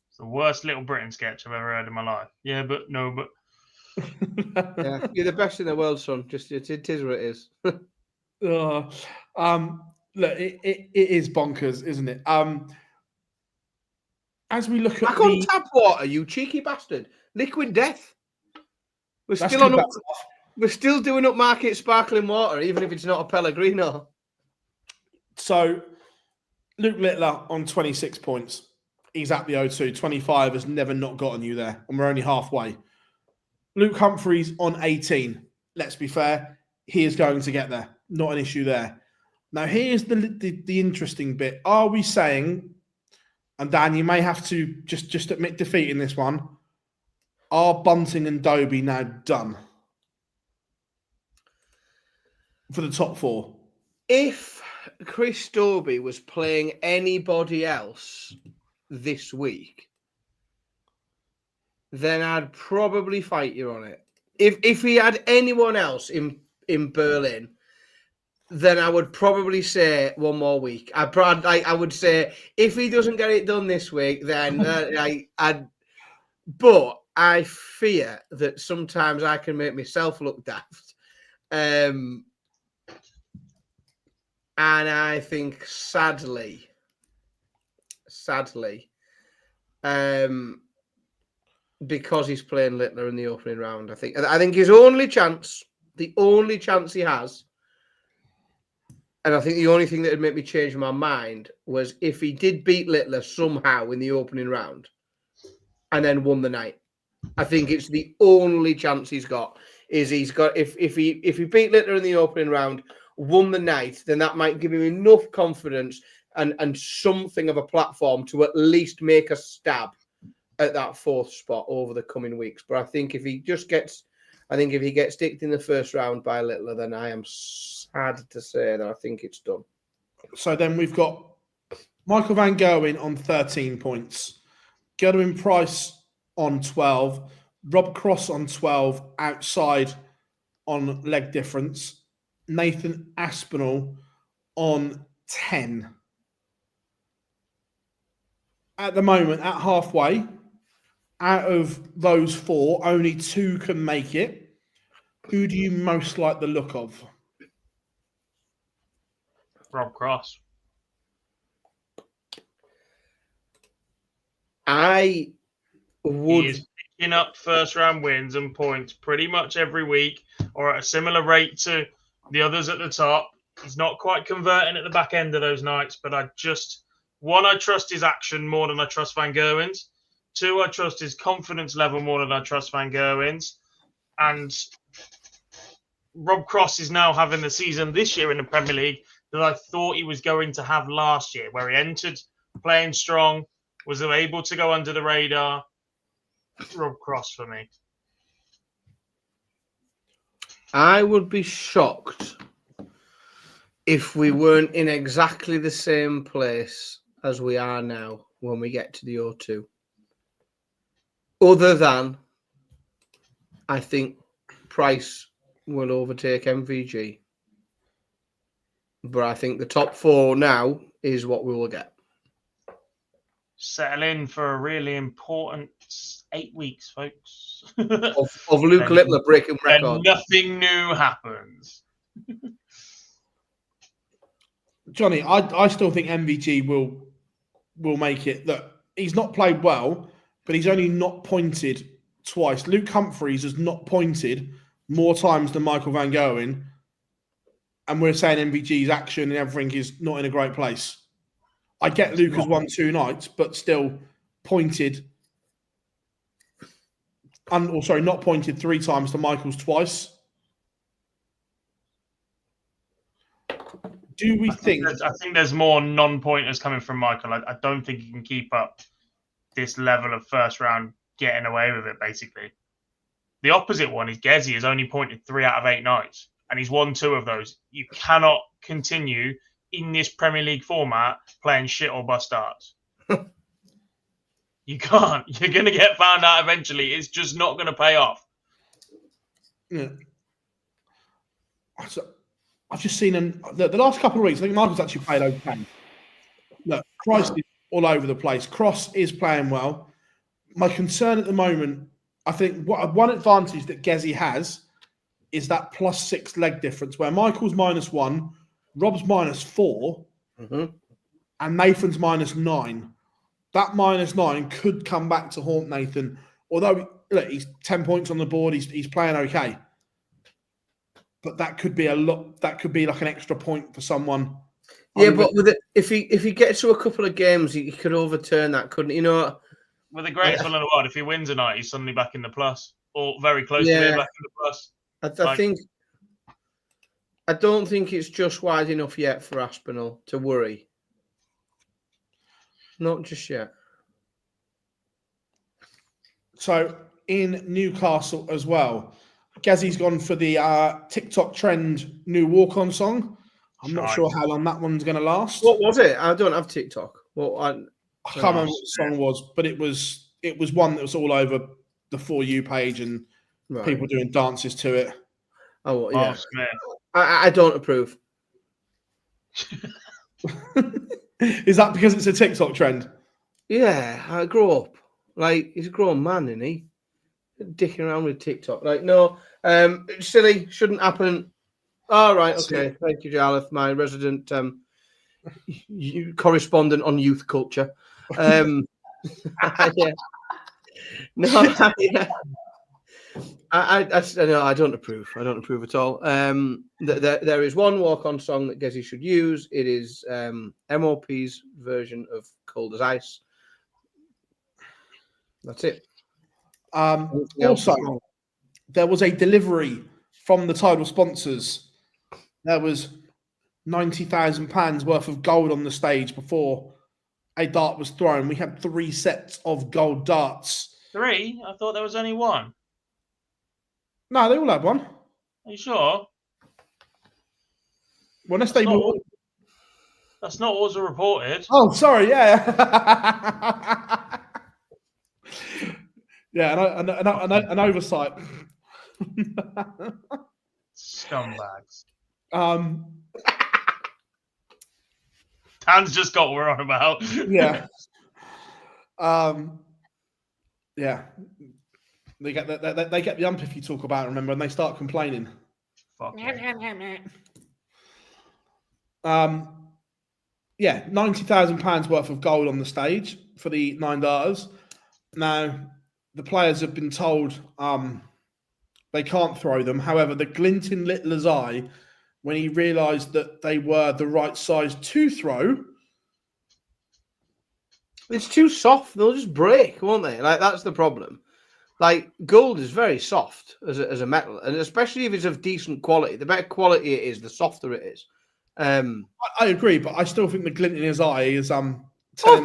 It's the worst Little Britain sketch I've ever heard in my life. Yeah, but no, but. Yeah, you're the best in the world, son. Just it is what it is. Look, it is bonkers, isn't it? As we look at back on tap water, you cheeky bastard! Liquid death. We're still doing upmarket sparkling water, even if it's not a Pellegrino. So, Luke Littler on 26 points. He's at the O2. 25 has never not gotten you there, and we're only halfway. Luke Humphries on 18. Let's be fair, he is going to get there. Not an issue there. Now, here's the interesting bit. Are we saying, and Dan, you may have to just admit defeat in this one, are Bunting and Dobie now done for the top four? If Chris Dobie was playing anybody else this week, then I'd probably fight you on it. If he had anyone else in Berlin, then I would probably say one more week. I would say if he doesn't get it done this week, then but I fear that sometimes I can make myself look daft. And I think sadly, because he's playing Littler in the opening round, I think his only chance, the only chance he has, and I think the only thing that would make me change my mind was if he did beat Littler somehow in the opening round and then won the night. I think it's the only chance he's got. If he beat Littler in the opening round, won the night, then that might give him enough confidence and something of a platform to at least make a stab at that fourth spot over the coming weeks. But I think if he gets sticked in the first round by Littler, then I am sad to say that I think it's done. So then we've got Michael Van Gerwen on 13 points, Gerwin Price on 12, Rob Cross on 12 outside on leg difference, Nathan Aspinall on 10. at the moment, at halfway, out of those 4, only 2 can make it. Who do you most like the look of? Rob Cross. I He would. is picking up first round wins and points pretty much every week, or at a similar rate to the others at the top. He's not quite converting at the back end of those nights, but I trust his action more than I trust Van Gerwen's. 2, I trust his confidence level more than I trust Van Gerwen's. And Rob Cross is now having the season this year in the Premier League that I thought he was going to have last year, where he entered playing strong, was able to go under the radar. Rob Cross for me. I would be shocked if we weren't in exactly the same place as we are now when we get to the O2. Other than, I think Price will overtake MVG. But I think the top 4 now is what we will get. Settle in for a really important 8 weeks, folks. Of Luke Littler breaking record. And nothing new happens. Johnny, I still think MVG will make it. Look, he's not played well, but he's only not pointed twice. Luke Humphries has not pointed more times than Michael Van Gerwen, and we're saying MVG's action and everything is not in a great place. I get Luke has won 2 nights, but still pointed. Not pointed 3 times to Michael's twice. Do we think? I think there's more non-pointers coming from Michael. I don't think he can keep up this level of first round getting away with it, basically. The opposite one is Gezi has only pointed 3 out of 8 nights, and he's won 2 of those. You cannot continue in this Premier League format playing shit or bust darts. You can't. You're going to get found out eventually. It's just not going to pay off. Yeah. So, I've just seen the last couple of weeks, I think Michael's actually played okay. Look, Christ is all over the place. Cross is playing well. My concern at the moment, I think one advantage that Gezi has is that +6 leg difference, where Michael's -1, Rob's -4, and Nathan's -9. That -9 could come back to haunt Nathan. Although look, he's 10 points on the board, he's playing okay. But that could be a lot. That could be like an extra point for someone. Yeah, but with it, if he gets to a couple of games, he could overturn that, couldn't he? You know, with the greatest one in the world, if he wins a night, he's suddenly back in the plus, or very close to being back in the plus. I don't think it's just wide enough yet for Aspinall to worry. Not just yet. So in Newcastle as well, Gezi's gone for the TikTok trend new walk-on song. I'm not sure how long that one's going to last. What was it? I don't have TikTok. I can't remember what the song was, but it was one that was all over the For You page and people doing dances to it. Oh, yeah. I don't approve. Is that because it's a TikTok trend? Yeah, I grew up. Like, he's a grown man, isn't he? Dicking around with TikTok. Like, no, silly, shouldn't happen. All right, okay. Thank you, Jarlath, my resident correspondent on youth culture. Yeah. No, yeah. I don't approve. I don't approve at all. There is one walk-on song that Gezi should use. It is MOP's version of Cold as Ice. That's it. Also, there was a delivery from the title sponsors. There was £90,000 worth of gold on the stage before a dart was thrown. We had 3 sets of gold darts. 3? I thought there was only 1. No, they all had one. Are you sure? Well, unless that's not what was reported. Oh, sorry, yeah. Yeah, an oversight. Scumbags. Dan's just got what we're on about. Yeah. Yeah, they get the ump if you talk about it, remember, and they start complaining. Fuck. Yeah, £90,000 worth of gold on the stage for the 9 darters. Now, the players have been told they can't throw them. However, the glint in Littler's eye when he realised that they were the right size to throw. It's too soft. They'll just break, won't they? Like, that's the problem. Like, gold is very soft as a metal, and especially if it's of decent quality. The better quality it is, the softer it is. I agree, but I still think the glint in his eye is of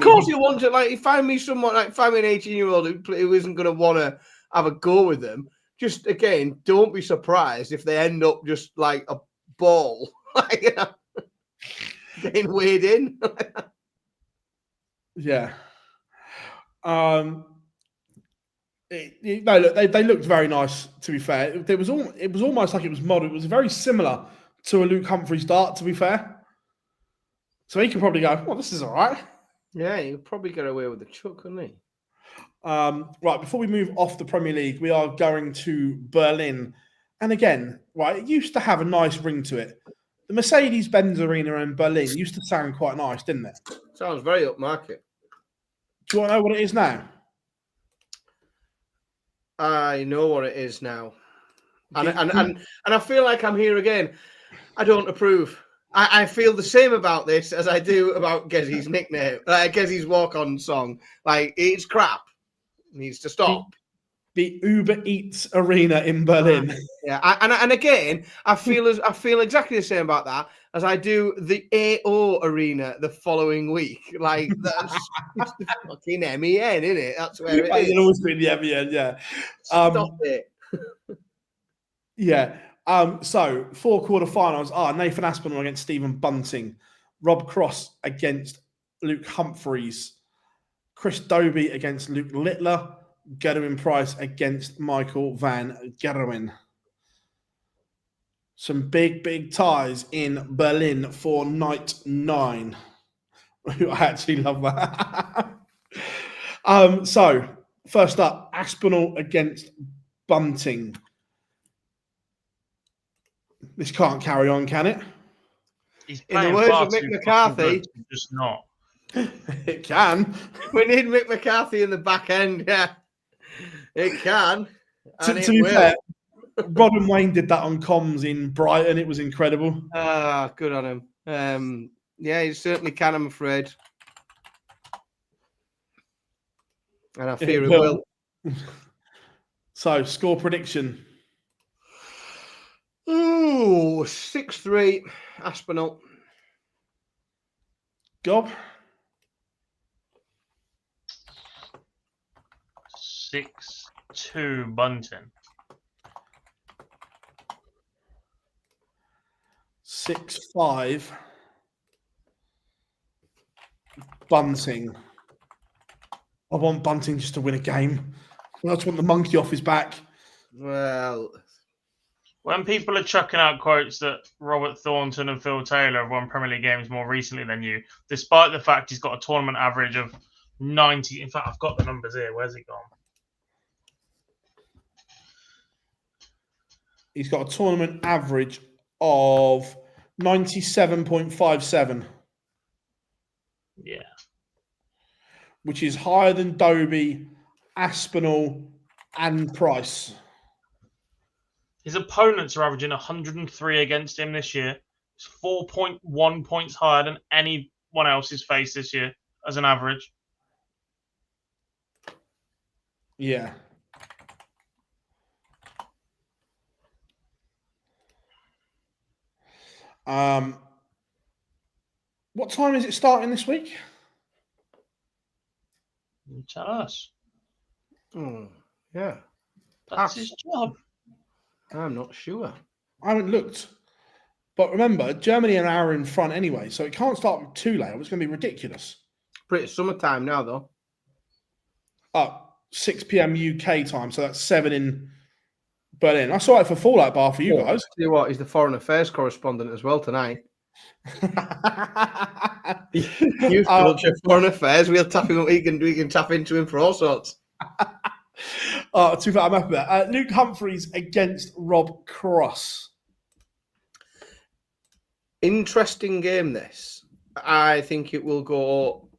course you want to. Like, find me someone, like, find me an 18-year-old who isn't going to want to have a go with them. Just, again, don't be surprised if they end up just like a ball, like, you know, getting weighed in. Yeah. No, look, they looked very nice. To be fair, it was almost like it was modelled. It was very similar to a Luke Humphries dart. To be fair, so he could probably go, "Well, this is all right." Yeah, he could probably get away with a chuck, couldn't he? Right, before we move off the Premier League, we are going to Berlin, and again, right, it used to have a nice ring to it. The Mercedes-Benz Arena in Berlin used to sound quite nice, didn't it? Sounds very upmarket. Do you want to know what it is now? I know what it is now, and I feel like I'm here again. I don't approve. I feel the same about this as I do about Gezzy's nickname, Gezzy's walk-on song. Like, it's crap. It needs to stop. The Uber Eats Arena in Berlin. Yeah, and again, I feel exactly the same about that as I do the AO Arena the following week. Like, that's it's the fucking MEN, isn't it? That's where it is. It'll always be the MEN, yeah. Stop it. Yeah. So 4 quarterfinals are Nathan Aspinall against Stephen Bunting, Rob Cross against Luke Humphries, Chris Dobie against Luke Littler, Gerwin Price against Michael Van Gerwen. Some big ties in Berlin for night 9. I actually love that. So first up, Aspinall against Bunting. This can't carry on, can it? He's In the words of Mick McCarthy, just not. It can. We need Mick McCarthy in the back end. Yeah, it can. To be fair, Rod and Wayne did that on comms in Brighton. It was incredible. Good on him. Yeah, he certainly can, I'm afraid. And I fear it will. So, score prediction. Ooh, 6-3, Aspinall. Gob? 6-2, Bunting. 6-5, Bunting. I want Bunting just to win a game. I just want the monkey off his back. Well, when people are chucking out quotes that Robert Thornton and Phil Taylor have won Premier League games more recently than you, despite the fact he's got a tournament average of 90. In fact, I've got the numbers here. Where's it gone? He's got a tournament average of 97.57. Yeah. Which is higher than Dobie, Aspinall, and Price. His opponents are averaging 103 against him this year. It's 4.1 points higher than anyone else he's faced this year as an average. Yeah. What time is it starting this week? You tell us. Yeah. That's his job. I'm not sure. I haven't looked. But remember, Germany are an hour in front anyway, so it can't start too late. It's going to be ridiculous. Pretty summertime now, though. 6 p.m. UK time, so that's 7 in Berlin. I saw it for Fallout Bar for you guys. Tell you what, he's the foreign affairs correspondent as well tonight. Youth culture, foreign affairs. We'll tap him. We can tap into him for all sorts. Too far. I'm happy with that. Luke Humphries against Rob Cross. Interesting game. This. I think it will go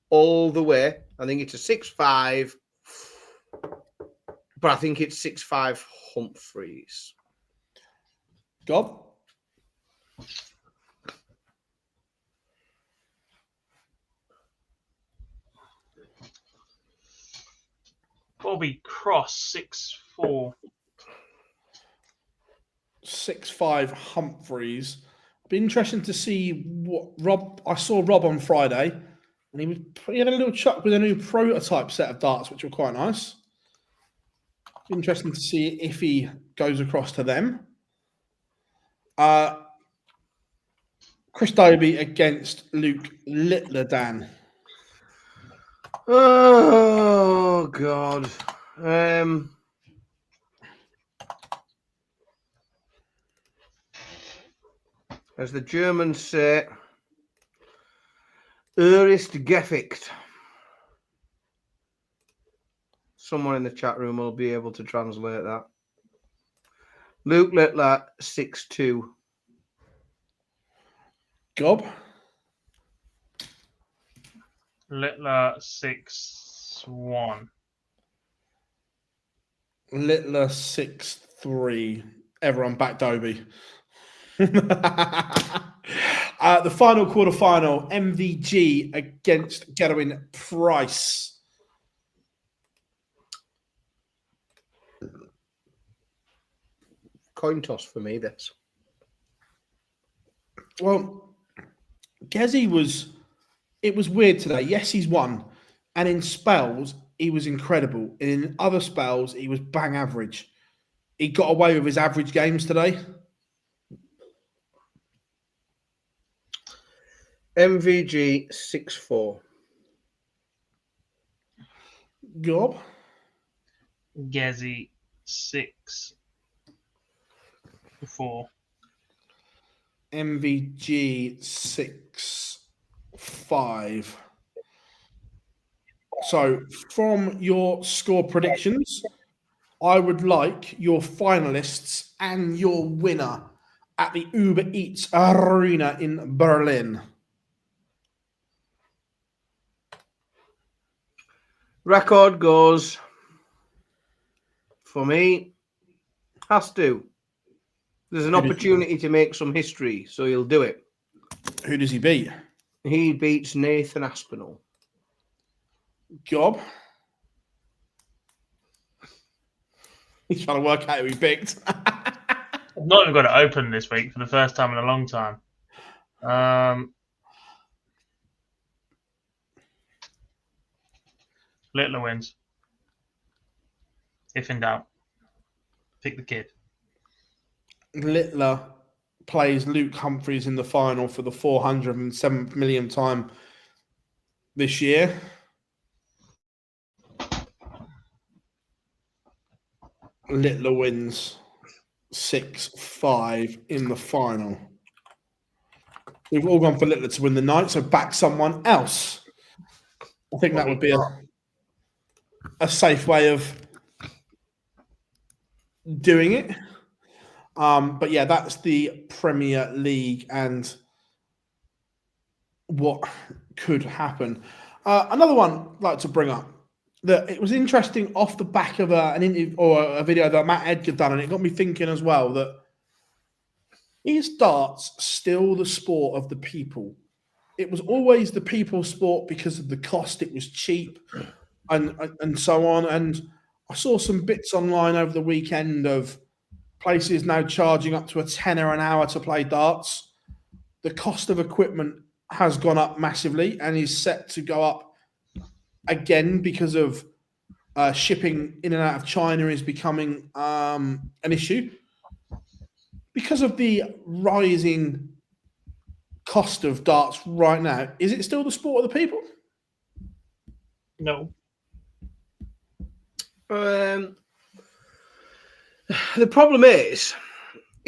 all the way. I think it's a 6-5, but I think it's 6-5 Humphries. Gob? Bobby Cross 6-4. 6-5 Humphries. Be interesting to see what Rob. I saw Rob on Friday, and he had a little chuck with a new prototype set of darts, which were quite nice. Interesting to see if he goes across to them. Chris Dobie against Luke Littler, Dan. Oh God. As the Germans say, ist Gefecht. Someone in the chat room will be able to translate that. Luke Littler 6-2. Gob? Littler 6-1. Littler 6-3. Everyone back Dobie. The final quarterfinal, MVG against Gerwin Price. Coin toss for me, this. Well, Gezi it was weird today. Yes, he's won. And in spells, he was incredible. And in other spells, he was bang average. He got away with his average games today. MVG 6-4. Gob? Gezi 6-4. MVG 6-5. So, from your score predictions, I would like your finalists and your winner at the Uber Eats Arena in Berlin. Record goes for me. Has to. There's an opportunity to make some history, so he'll do it. Who does he beat? He beats Nathan Aspinall. Gob? He's trying to work out who he picked. I've not even got it open this week for the first time in a long time. Littler wins. If in doubt, pick the kid. Littler plays Luke Humphries in the final for the 407th millionth time this year. Littler wins 6-5 in the final. We've all gone for Littler to win the night, so back someone else. I think that would be a safe way of doing it. But yeah, that's the Premier League and what could happen. Another one I'd like to bring up, that it was interesting off the back of an interview or a video that Matt Edgar done, and it got me thinking as well that is darts still the sport of the people? It was always the people's sport because of the cost. It was cheap and so on. And I saw some bits online over the weekend of places now charging up to £10 an hour to play darts. The cost of equipment has gone up massively and is set to go up again because of shipping in and out of China is becoming an issue. Because of the rising cost of darts right now, is it still the sport of the people? No. The problem is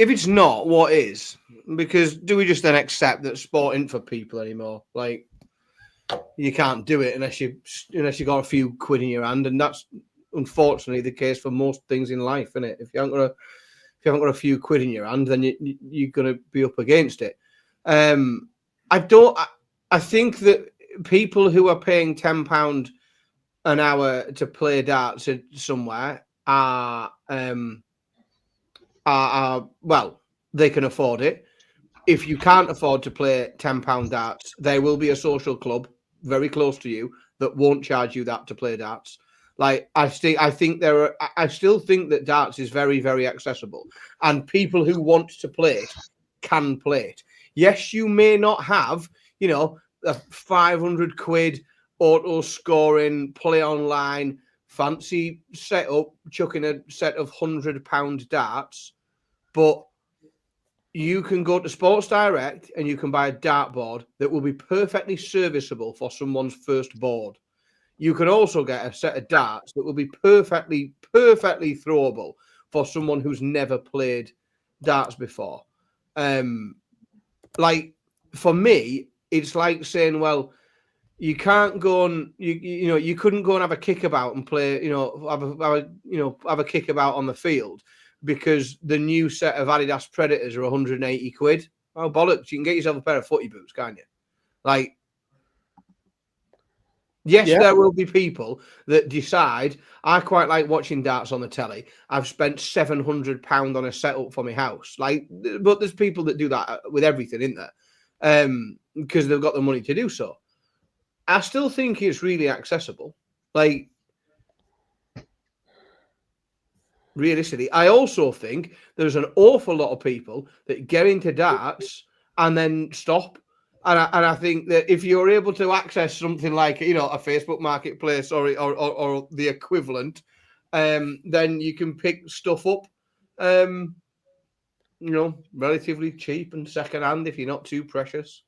if it's not, what is? Because do we just then accept that sport isn't for people anymore? Like, you can't do it unless you got a few quid in your hand, and that's unfortunately the case for most things in life, isn't it? If you haven't got a few quid in your hand, then you're going to be up against it. I think that people who are paying £10 an hour to play darts somewhere are well, they can afford it. If you can't afford to play £10 darts, there will be a social club very close to you that won't charge you that to play darts. Like, I still think that darts is very, very accessible, and people who want to play it can play it. Yes, you may not have, a 500 quid auto scoring, play online, fancy setup, chucking a set of £100 darts, but you can go to Sports Direct and you can buy a dartboard that will be perfectly serviceable for someone's first board. You can also get a set of darts that will be perfectly throwable for someone who's never played darts before. Like, for me, it's like saying, well, you can't go and you couldn't go and have a kickabout and play, have a kickabout on the field because the new set of Adidas Predators are 180 quid. Oh, bollocks! You can get yourself a pair of footy boots, can't you? Like, yes, there will be people that decide, I quite like watching darts on the telly. I've spent £700 on a setup for my house. Like, but there's people that do that with everything, isn't there? Because they've got the money to do so. I still think it's really accessible. Like, realistically, I also think there's an awful lot of people that get into darts and then stop. And I think that if you're able to access something like, a Facebook marketplace or the equivalent, then you can pick stuff up, relatively cheap and secondhand if you're not too precious.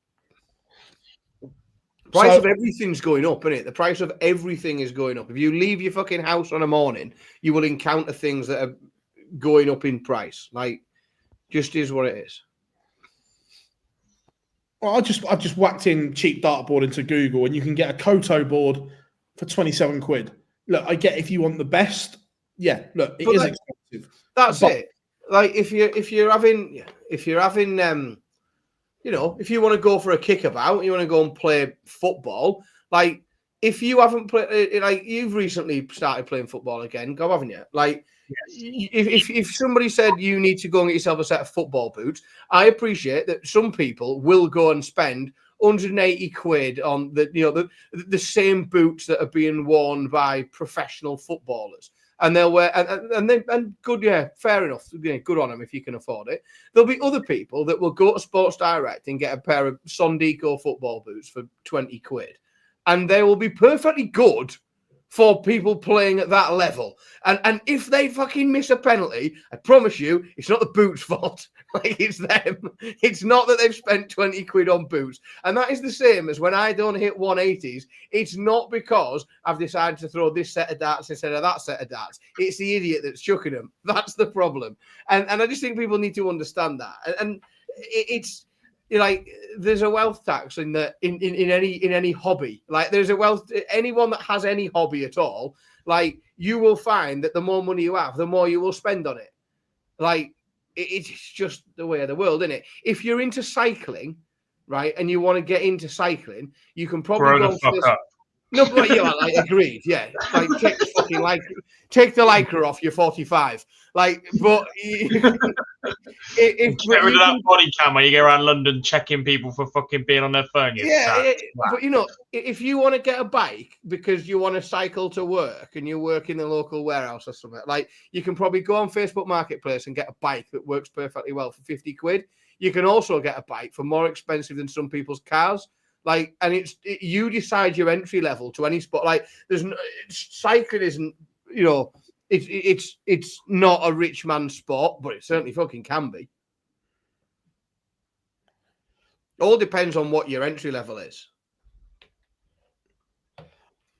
Price of everything's going up, isn't it? The price of everything is going up. If you leave your fucking house on a morning, you will encounter things that are going up in price. Like, just is what it is. Well, I've just whacked in cheap dartboard into Google, and you can get a Koto board for 27 quid. Look, I get if you want the best. Yeah, look, it is expensive. That's it. Like, if you're having if you want to go for a kickabout, you want to go and play football. Like, if you haven't played, like, you've recently started playing football again, go, haven't you? Like, if somebody said you need to go and get yourself a set of football boots, I appreciate that some people will go and spend 180 quid on the same boots that are being worn by professional footballers. And they'll wear, and good, yeah, fair enough. Yeah, good on them if you can afford it. There'll be other people that will go to Sports Direct and get a pair of Sondico football boots for 20 quid. And they will be perfectly good for people playing at that level. And if they fucking miss a penalty, I promise you, it's not the boots' fault. Like, it's them. It's not that they've spent 20 quid on boots. And that is the same as when I don't hit 180s. It's not because I've decided to throw this set of darts instead of that set of darts. It's the idiot that's chucking them. That's the problem. And I just think people need to understand that. And it's like, there's a wealth tax in any hobby. Like, there's a wealth, anyone that has any hobby at all, like, you will find that the more money you have, the more you will spend on it. Like, it's just the way of the world, isn't it? If you're into cycling, right, and you want to get into cycling, you can probably go for this. No, but yeah, like, agreed. Yeah, like, take the fucking take the Lycra off. You're 45. Like, but get rid of that body cam where you go around London checking people for fucking being on their phone. But if you want to get a bike because you want to cycle to work and you work in the local warehouse or something, like, you can probably go on Facebook Marketplace and get a bike that works perfectly well for 50 quid. You can also get a bike for more expensive than some people's cars. Like, and you decide your entry level to any sport. Like, cycling isn't, it's not a rich man's sport, but it certainly fucking can be. All depends on what your entry level is.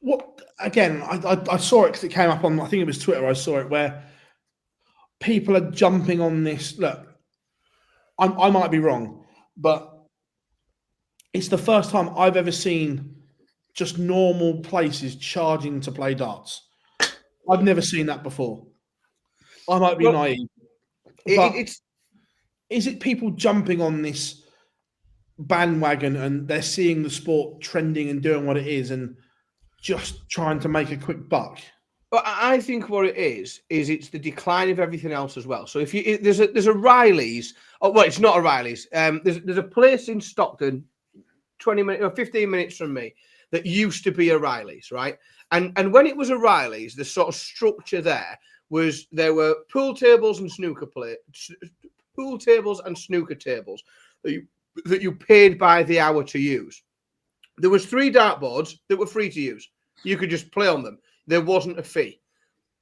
What, again, I saw it because it came up on, I think it was Twitter, I saw it, where people are jumping on this. Look, I might be wrong, but it's the first time I've ever seen just normal places charging to play darts. I've never seen that before. I might be naive, but is it people jumping on this bandwagon and they're seeing the sport trending and doing what it is and just trying to make a quick buck? Well, I think what it is it's the decline of everything else as well. So if you there's a Riley's, it's not a Riley's. There's a place in Stockton, 20 minutes or 15 minutes from me, that used to be a Riley's, right? And when it was a Riley's, the sort of structure there were pool tables and snooker tables that you paid by the hour to use. There was 3 dartboards that were free to use. You could just play on them. There wasn't a fee.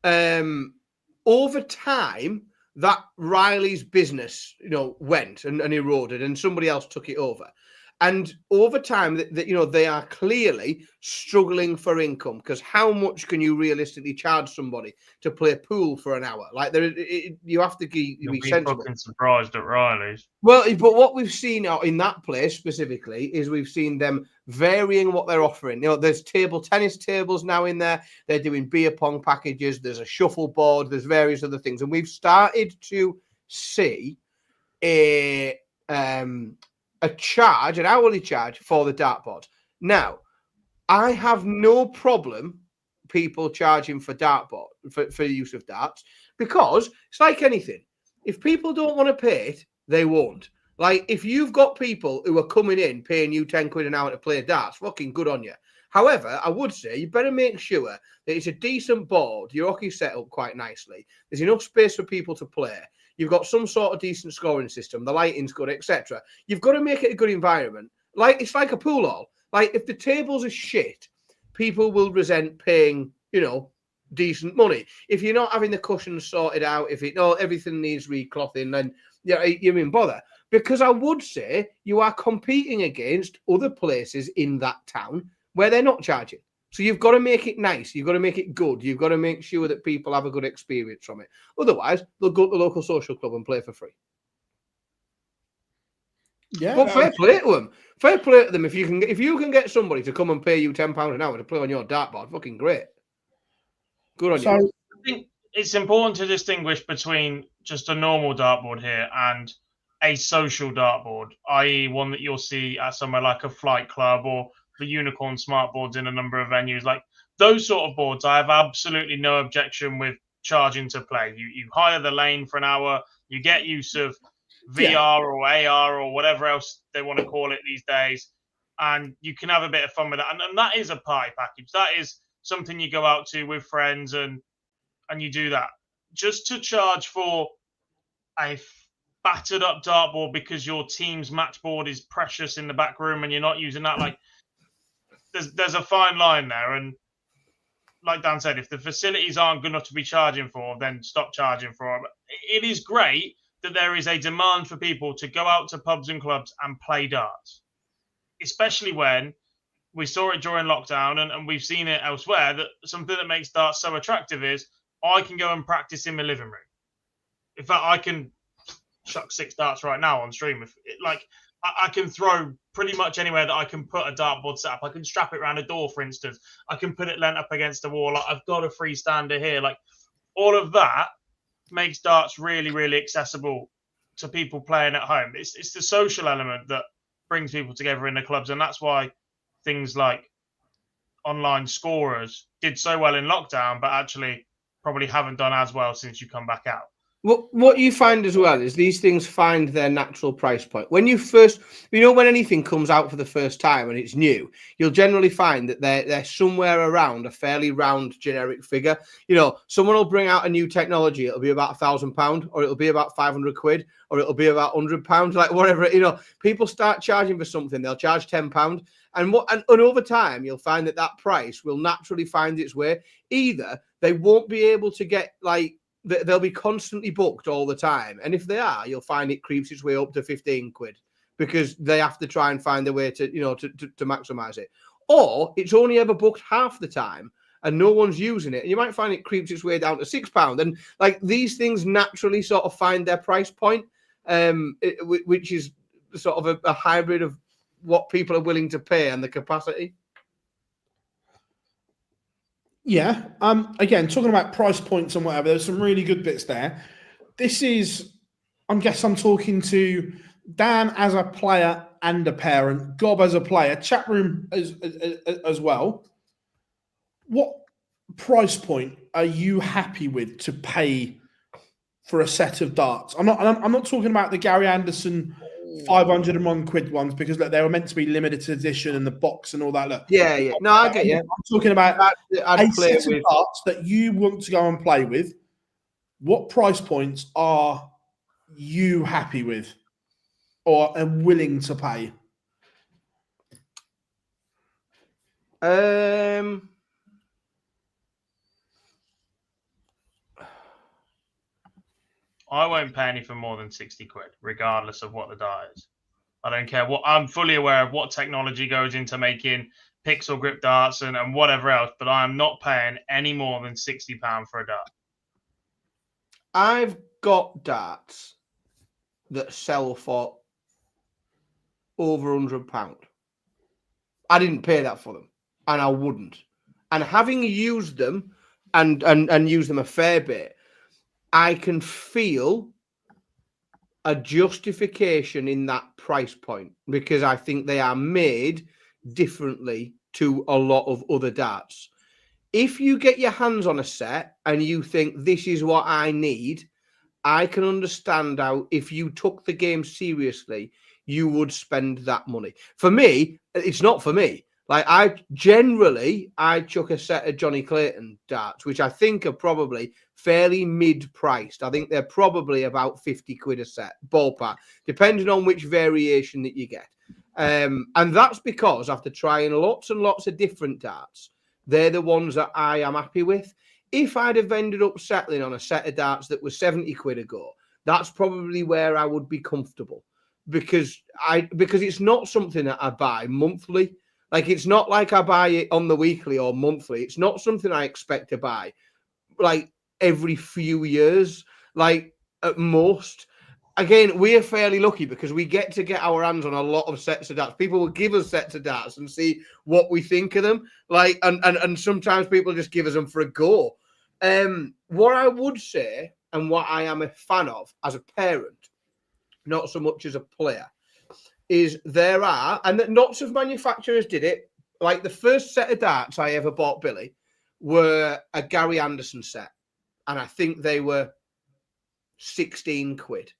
Over time, that Riley's business, went and eroded, and somebody else took it over. And over time, they are clearly struggling for income, because how much can you realistically charge somebody to play pool for an hour? Like you have to be sensible. Fucking surprised at Riley's. Well, but what we've seen out in that place specifically is we've seen them varying what they're offering. There's table tennis tables now in there. They're doing beer pong packages. There's a shuffleboard. There's various other things, and we've started to see an hourly charge for the dartboard. Now, I have no problem people charging for dartboard for use of darts, because it's like anything. If people don't want to pay it, they won't. Like, if you've got people who are coming in paying you 10 quid an hour to play darts, fucking good on you. However, I would say you better make sure that it's a decent board, your hockey set up quite nicely, there's enough space for people to play, you've got some sort of decent scoring system, the lighting's good, etc. You've got to make it a good environment. Like, it's like a pool hall. Like, if the tables are shit, people will resent paying, decent money. If you're not having the cushions sorted out, if everything needs reclothing, then you're in bother. Because I would say you are competing against other places in that town where they're not charging. So you've got to make it nice. You've got to make it good. You've got to make sure that people have a good experience from it. Otherwise, they'll go to the local social club and play for free. Yeah, but fair play to them. Fair play to them. If you can get somebody to come and pay you £10 an hour to play on your dartboard, fucking great. Good on you. I think it's important to distinguish between just a normal dartboard here and a social dartboard, i.e. one that you'll see at somewhere like a flight club or the unicorn smart boards in a number of venues. Like those sort of boards, I have absolutely no objection with charging to play. You hire the lane for an hour, you get use of VR or AR or whatever else they want to call it these days, and you can have a bit of fun with that. And that is a party package. That is something you go out to with friends and you do that. Just to charge for a battered up dartboard because your team's match board is precious in the back room and you're not using that, like there's a fine line there. And like Dan said, if the facilities aren't good enough to be charging for, then stop charging for them. It is great that there is a demand for people to go out to pubs and clubs and play darts, especially when we saw it during lockdown and we've seen it elsewhere, that something that makes darts so attractive is I can go and practice in my living room. In fact, I can chuck 6 darts right now on stream. I can throw pretty much anywhere that I can put a dartboard set up. I can strap it around a door, for instance. I can put it lent up against a wall. I've got a freestander here. Like all of that makes darts really, really accessible to people playing at home. It's the social element that brings people together in the clubs, and that's why things like online scorers did so well in lockdown, but actually probably haven't done as well since you come back out. What you find as well is these things find their natural price point. When you first, when anything comes out for the first time and it's new, you'll generally find that they're somewhere around a fairly round generic figure. Someone will bring out a new technology. It'll be about £1,000, or it'll be about 500 quid, or it'll be about £100, like whatever. People start charging for something. They'll charge £10. And over time, you'll find that price will naturally find its way. Either they won't be able to get they'll be constantly booked all the time. And if they are, you'll find it creeps its way up to 15 quid because they have to try and find a way to maximize it. Or it's only ever booked half the time and no one's using it. And you might find it creeps its way down to £6. And these things naturally sort of find their price point. which is sort of a hybrid of what people are willing to pay and the capacity. Yeah. Again, talking about price points and whatever, there's some really good bits there. This is, I guess I'm talking to Dan as a player and a parent, Gob as a player, chat room as well. What price point are you happy with to pay for a set of darts? I'm not talking about the Gary Anderson 501 quid ones, because look, they were meant to be limited edition and the box and all that. Look, Yeah. No, I get you. I'm talking about I'd a play set of darts that you want to go and play with. What price points are you happy with or are willing to pay? I won't pay anything more than 60 quid, regardless of what the dart is. I don't care what. I'm fully aware of what technology goes into making pixel grip darts and whatever else, but I am not paying any more than £60 for a dart. I've got darts that sell for over £100. I didn't pay that for them, and I wouldn't. And having used them and used them a fair bit, I can feel a justification in that price point, because I think they are made differently to a lot of other darts. If you get your hands on a set and you think this is what I need, I can understand how, if you took the game seriously, you would spend that money. For me, it's not for me. Like, I chuck a set of Johnny Clayton darts, which I think are probably fairly mid-priced. I think they're probably about 50 quid a set, ballpark, depending on which variation that you get. And that's because after trying lots and lots of different darts, they're the ones that I am happy with. If I'd have ended up settling on a set of darts that was 70 quid a go, that's probably where I would be comfortable, because it's not something that I buy monthly. Like, it's not like I buy it on the weekly or monthly. It's not something I expect to buy like every few years, like at most. Again, we're fairly lucky because we get to get our hands on a lot of sets of darts. People will give us sets of darts and see what we think of them. Like, and sometimes people just give us them for a go. What I would say, and what I am a fan of as a parent, not so much as a player, is there are, and that lots of manufacturers did it. Like, the first set of darts I ever bought Billy were a Gary Anderson set, and I think they were 16 quid.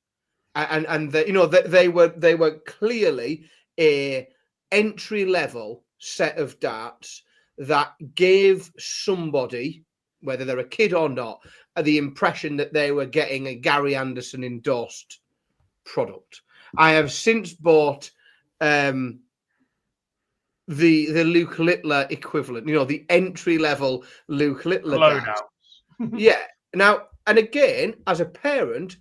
And they were clearly a entry level set of darts that gave somebody, whether they're a kid or not, the impression that they were getting a Gary Anderson endorsed product. I have since bought the Luke Littler equivalent, the entry level Luke Littler darts. Yeah. Now, and again, as a parent,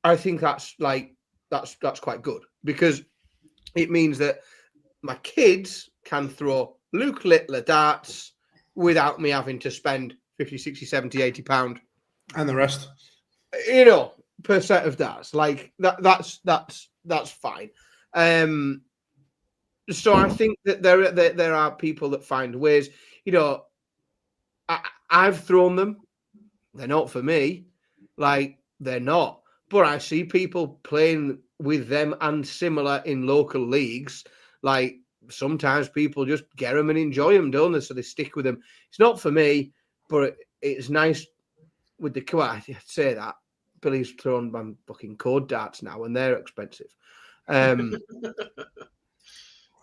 I think that's quite good, because it means that my kids can throw Luke Littler darts without me having to spend 50, 60, 70, 80 pound and the rest, per set of darts. Like that's fine. So I think that there are people that find ways. I've thrown them. They're not for me. Like, they're not. But I see people playing with them and similar in local leagues. Like, sometimes people just get them and enjoy them, don't they? So they stick with them. It's not for me, but it's nice with the... Well, I'd say that. Billy's thrown my fucking code darts now, and they're expensive.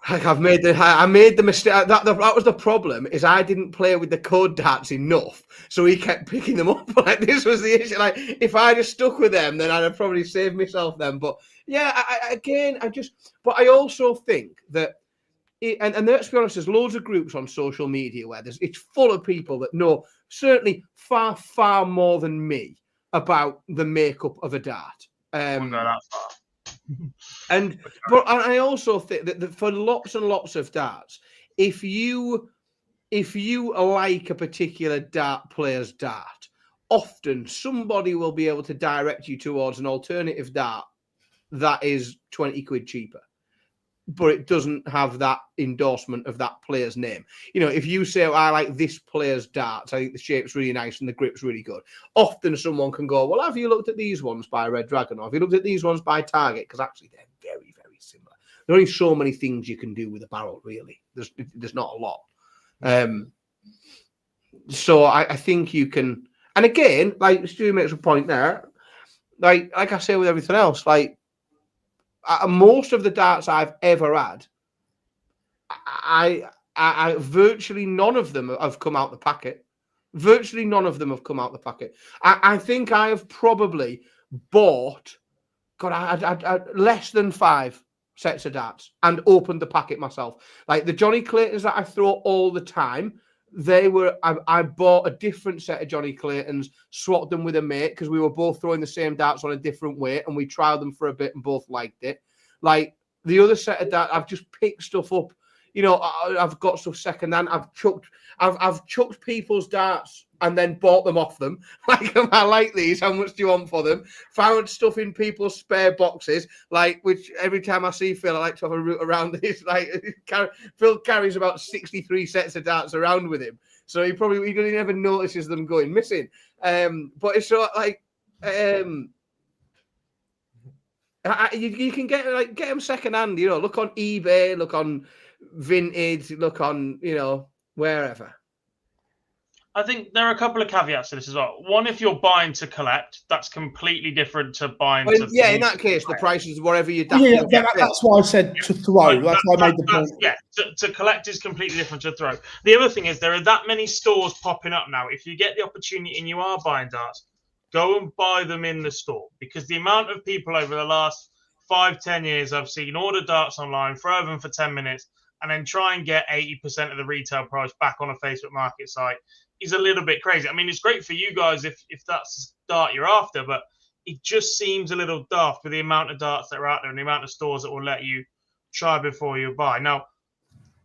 Like, I made the mistake. That was the problem, is I didn't play with the code darts enough, so he kept picking them up. Like, this was the issue. Like, if I'd have stuck with them, then I'd have probably saved myself them. But yeah, but I also think that, and let's be honest, there's loads of groups on social media where it's full of people that know certainly far, far more than me about the makeup of a dart. Wouldn't go that far. But I also think that for lots and lots of darts, if you like a particular dart player's dart, often somebody will be able to direct you towards an alternative dart that is 20 quid cheaper, but it doesn't have that endorsement of that player's name. You know, if you say, I like this player's darts, I think the shape's really nice and the grip's really good, often someone can go, well, have you looked at these ones by Red Dragon? Or have you looked at these ones by Target? Because actually they're very, very similar. There are only so many things you can do with a barrel, really. There's not a lot. So I think you can, and again, like Stu makes a point there, like I say with everything else, like most of the darts I've ever had, I virtually none of them have come out the packet. Virtually none of them have come out the packet. I think I have probably bought, I less than 5 sets of darts and opened the packet myself. Like the Johnny Claytons that I throw all the time, I bought a different set of Johnny Claytons, swapped them with a mate because we were both throwing the same darts on a different weight, and we tried them for a bit and both liked it. Like the other set of darts, I've just picked stuff up. You know, I've got stuff secondhand. I've chucked people's darts and then bought them off them. Like, I like these. How much do you want for them? Found stuff in people's spare boxes. Like, which every time I see Phil, I like to have a route around this. Like, Phil carries about 63 sets of darts around with him, so he never notices them going missing. But it's sort of like, you can get them secondhand. You know, look on eBay, look on Vintage, look on, you know, wherever. I think there are a couple of caveats to this as well. One, if you're buying to collect, that's completely different to buying to... Yeah, in that case, the price is whatever you... That's why I said to throw. That's why I made the point. Yeah, to collect is completely different to throw. The other thing is there are that many stores popping up now. If you get the opportunity and you are buying darts, go and buy them in the store, because the amount of people over the last 5-10 years I've seen order darts online, throw them for 10 minutes, and then try and get 80% of the retail price back on a Facebook market site is a little bit crazy. I mean, it's great for you guys if that's the dart you're after, but it just seems a little daft with the amount of darts that are out there and the amount of stores that will let you try before you buy. Now,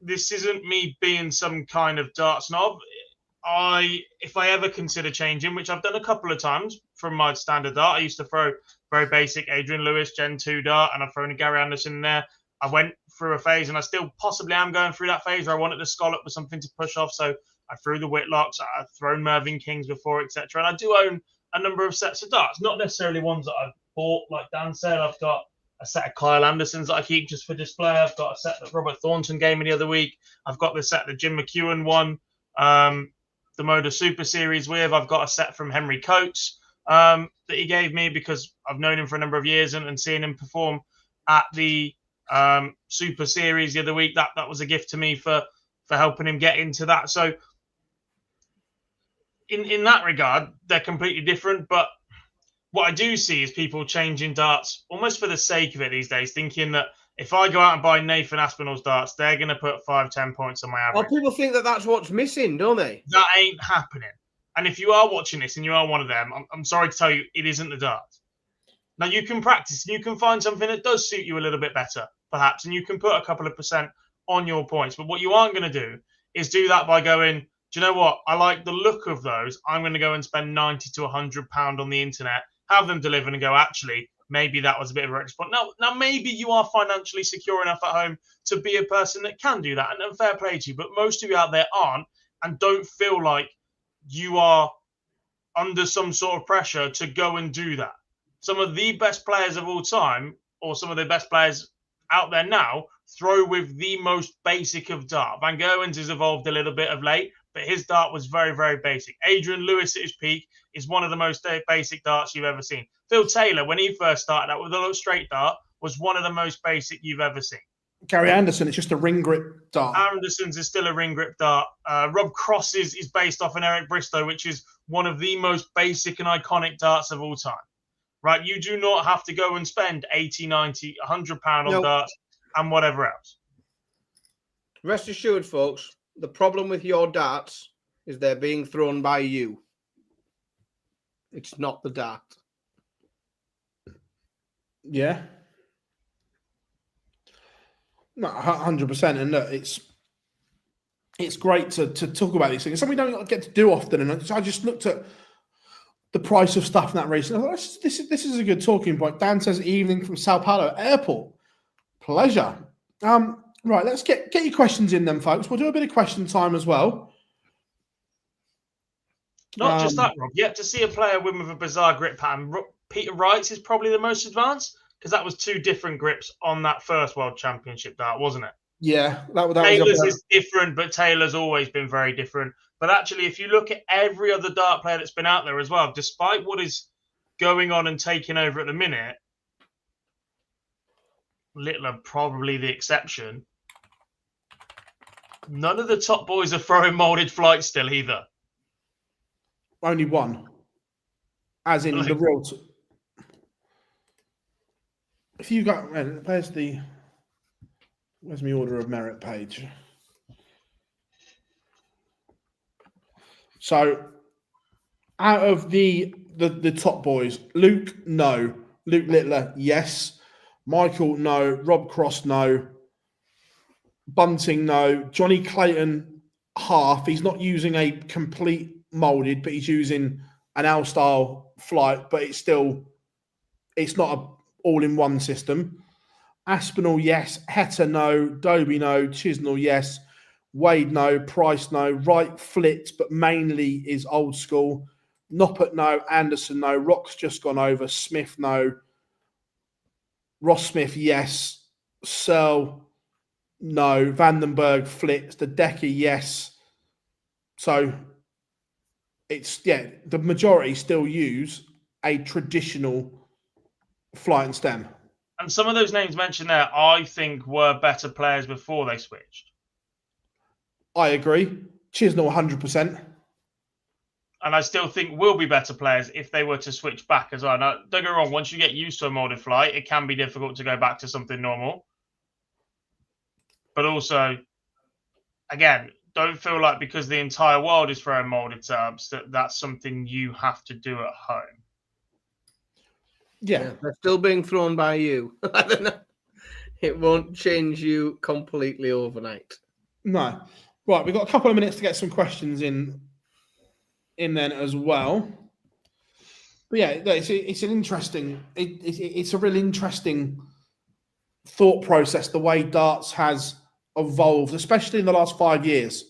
this isn't me being some kind of dart snob. If I ever consider changing, which I've done a couple of times from my standard dart, I used to throw very basic Adrian Lewis Gen 2 dart, and I've thrown a Gary Anderson in there. I went through a phase, and I still possibly am going through that phase where I wanted the scallop with something to push off. So I threw the Whitlocks, I've thrown Mervyn Kings before, etc. And I do own a number of sets of darts, not necessarily ones that I've bought, like Dan said. I've got a set of Kyle Andersons that I keep just for display. I've got a set that Robert Thornton gave me the other week. I've got the set that Jim McEwen won the Moda Super Series with. I've got a set from Henry Coates that he gave me because I've known him for a number of years, and seeing him perform at the Super Series the other week, that was a gift to me for helping him get into that. So in that regard, they're completely different. But what I do see is people changing darts almost for the sake of it these days, thinking that if I go out and buy Nathan Aspinall's darts, they're going to put 5-10 points on my average. Well, people think that that's what's missing, don't they? That ain't happening. And if you are watching this and you are one of them, I'm sorry to tell you, it isn't the dart. Now, you can practice and you can find something that does suit you a little bit better, perhaps, and you can put a couple of % on your points. But what you aren't going to do is do that by going, do you know what? I like the look of those. I'm going to go and spend £90 to £100 on the internet, have them delivered, and go, actually, maybe that was a bit of a response. Now, maybe you are financially secure enough at home to be a person that can do that, and fair play to you. But most of you out there aren't, and don't feel like you are under some sort of pressure to go and do that. Some of the best players of all time, or some of the best players out there now, throw with the most basic of dart. Van Gerwen's has evolved a little bit of late, but his dart was very, very basic. Adrian Lewis at his peak is one of the most basic darts you've ever seen. Phil Taylor, when he first started out with a little straight dart, was one of the most basic you've ever seen. Gary Anderson, it's just a ring grip dart. Anderson's is still a ring grip dart. Rob Cross is based off an Eric Bristow, which is one of the most basic and iconic darts of all time. Right? You do not have to go and spend 80, 90, £100 on darts and whatever else. Rest assured, folks, the problem with your darts is they're being thrown by you. It's not the dart. Yeah. No, 100%. And look, it's great to talk about these things. Something we don't get to do often. And I just looked at the price of stuff in that race. This is a good talking point. Dan says, evening from Sao Paulo Airport. Pleasure. Right, let's get your questions in then, folks. We'll do a bit of question time as well. Not just that, Rob. Yet to see a player win with a bizarre grip pattern. Peter Wright's is probably the most advanced because that was 2 different grips on that first World Championship dart, wasn't it? Yeah, that Taylor's is different, but Taylor's always been very different. But actually, if you look at every other dart player that's been out there as well, despite what is going on and taking over at the minute, Littler probably the exception. None of the top boys are throwing molded flights still either. Only one. As in the real... If you got... Where's my order of merit page? So, out of the top boys, Luke, no. Luke Littler, yes. Michael, no. Rob Cross, no. Bunting, no. Johnny Clayton, half. He's not using a complete molded, but he's using an L-style flight, but it's not a all-in-one system. Aspinall, yes. Heta, no. Dobie, no. Chisnell, yes. Wade, no. Price, no. Wright, flit, but mainly is old school. Noppert, no. Anderson, no. Rock's just gone over. Smith, no. Ross Smith, yes. Searle, no. Vandenberg, flits. The Decker, yes. So it's, the majority still use a traditional flight and stem. And some of those names mentioned there, I think, were better players before they switched. I agree. Chisnell, 100%. And I still think will be better players if they were to switch back as well. Now, don't get me wrong, once you get used to a molded flight, it can be difficult to go back to something normal. But also, again, don't feel like because the entire world is throwing molded subs that that's something you have to do at home. Yeah, they're still being thrown by you. I don't know. It won't change you completely overnight. No. Right, we've got a couple of minutes to get some questions in then as well. But yeah, it's an interesting, it's a really interesting thought process, the way darts has evolved, especially in the last 5 years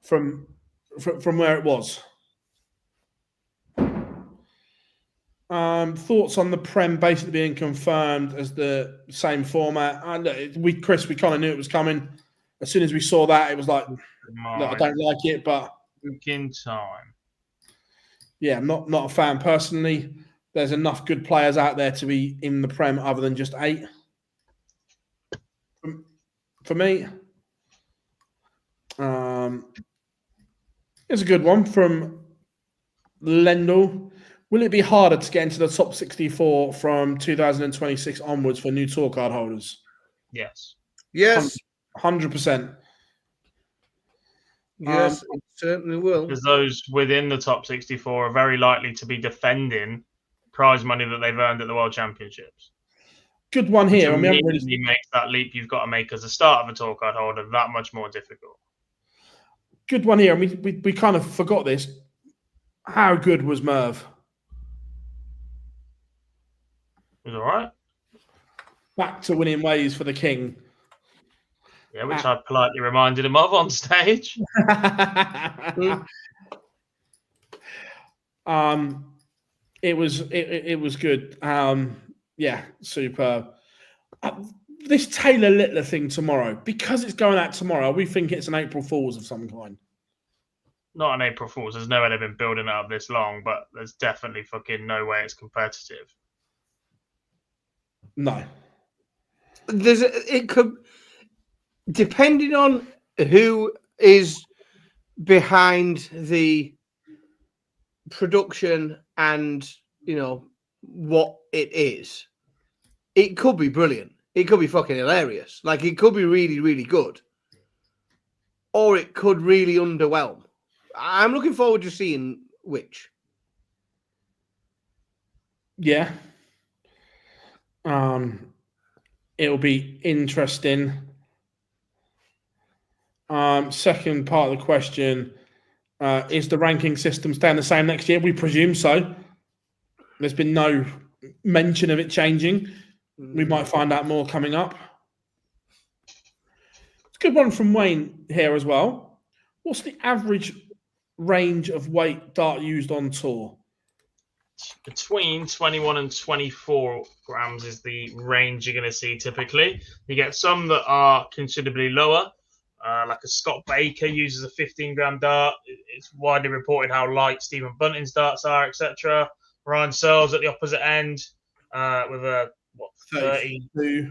from where it was. Thoughts on the Prem basically being confirmed as the same format. Chris, we kind of knew it was coming. As soon as we saw that, it was like, look, I don't like it, but in time. Yeah, I'm not a fan personally. There's enough good players out there to be in the Prem other than just 8. For me, it's a good one from Lendl. Will it be harder to get into the top 64 from 2026 onwards for new tour card holders? Yes. Yes. 100%. Yes, it certainly will. Because those within the top 64 are very likely to be defending prize money that they've earned at the World Championships. Good one here. And immediately makes that leap you've got to make as a start of a tour card holder that much more difficult. Good one here. And we kind of forgot this. How good was Merv? It was all right. Back to winning ways for the King. Yeah, which I politely reminded him of on stage. It was good. Yeah, superb. This Taylor Littler thing tomorrow, because it's going out tomorrow, we think it's an April Fool's of some kind. Not an April Fool's. There's no way they've been building it up this long, but there's definitely fucking no way it's competitive. No. It could, depending on who is behind the production and, what it is, it could be brilliant. It could be fucking hilarious. Like, it could be really, really good. Or it could really underwhelm. I'm looking forward to seeing which. Yeah. It'll be interesting. Second part of the question, is the ranking system staying the same next year? We presume so. There's been no mention of it changing. We might find out more coming up. It's a good one from Wayne here as well. What's the average range of weight dart used on tour? Between 21 and 24 grams is the range you're going to see typically. You get some that are considerably lower, like a Scott Baker uses a 15-gram dart. It's widely reported how light Stephen Bunting's darts are, etc. Ryan Searles at the opposite end with a 32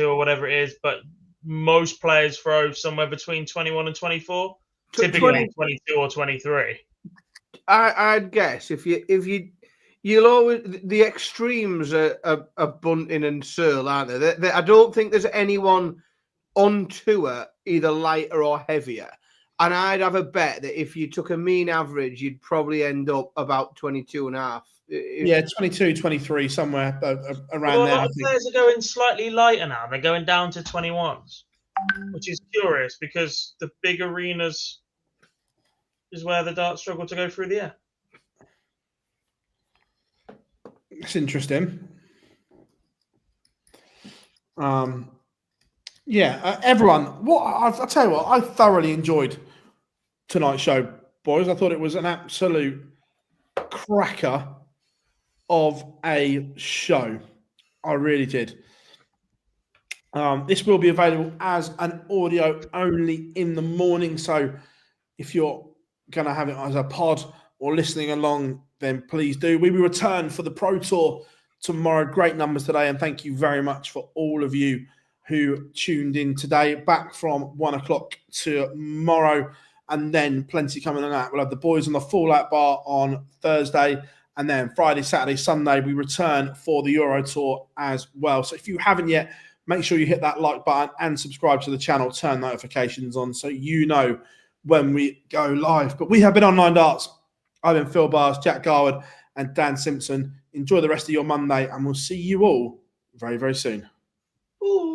or whatever it is. But most players throw somewhere between 21 and 24, typically 22 or 23. I'd guess you'll always, the extremes are Bunting and Searle, aren't they? I don't think there's anyone on tour either lighter or heavier. And I'd have a bet that if you took a mean average, you'd probably end up about 22 and a half. Yeah, 22, 23, somewhere around well, there. A lot of players are going slightly lighter now. They're going down to 21s, which is curious because the big arenas is where the darts struggle to go through the air. It's interesting. Everyone. I'll tell you what, I thoroughly enjoyed tonight's show, boys. I thought it was an absolute cracker of a show. I really did. This will be available as an audio only in the morning. So if you're going to have it as a pod or listening along, then please do. We will return for the Pro Tour tomorrow. Great numbers today. And thank you very much for all of you who tuned in today. Back from 1 o'clock tomorrow. And then plenty coming on that. We'll have the boys on the Fallout Bar on Thursday. And then Friday, Saturday, Sunday, we return for the Euro Tour as well. So if you haven't yet, make sure you hit that like button and subscribe to the channel. Turn notifications on so you know when we go live. But we have been Online Darts. I've been Phil Bars, Jack Garwood, and Dan Simpson. Enjoy the rest of your Monday, and we'll see you all very, very soon. Ooh.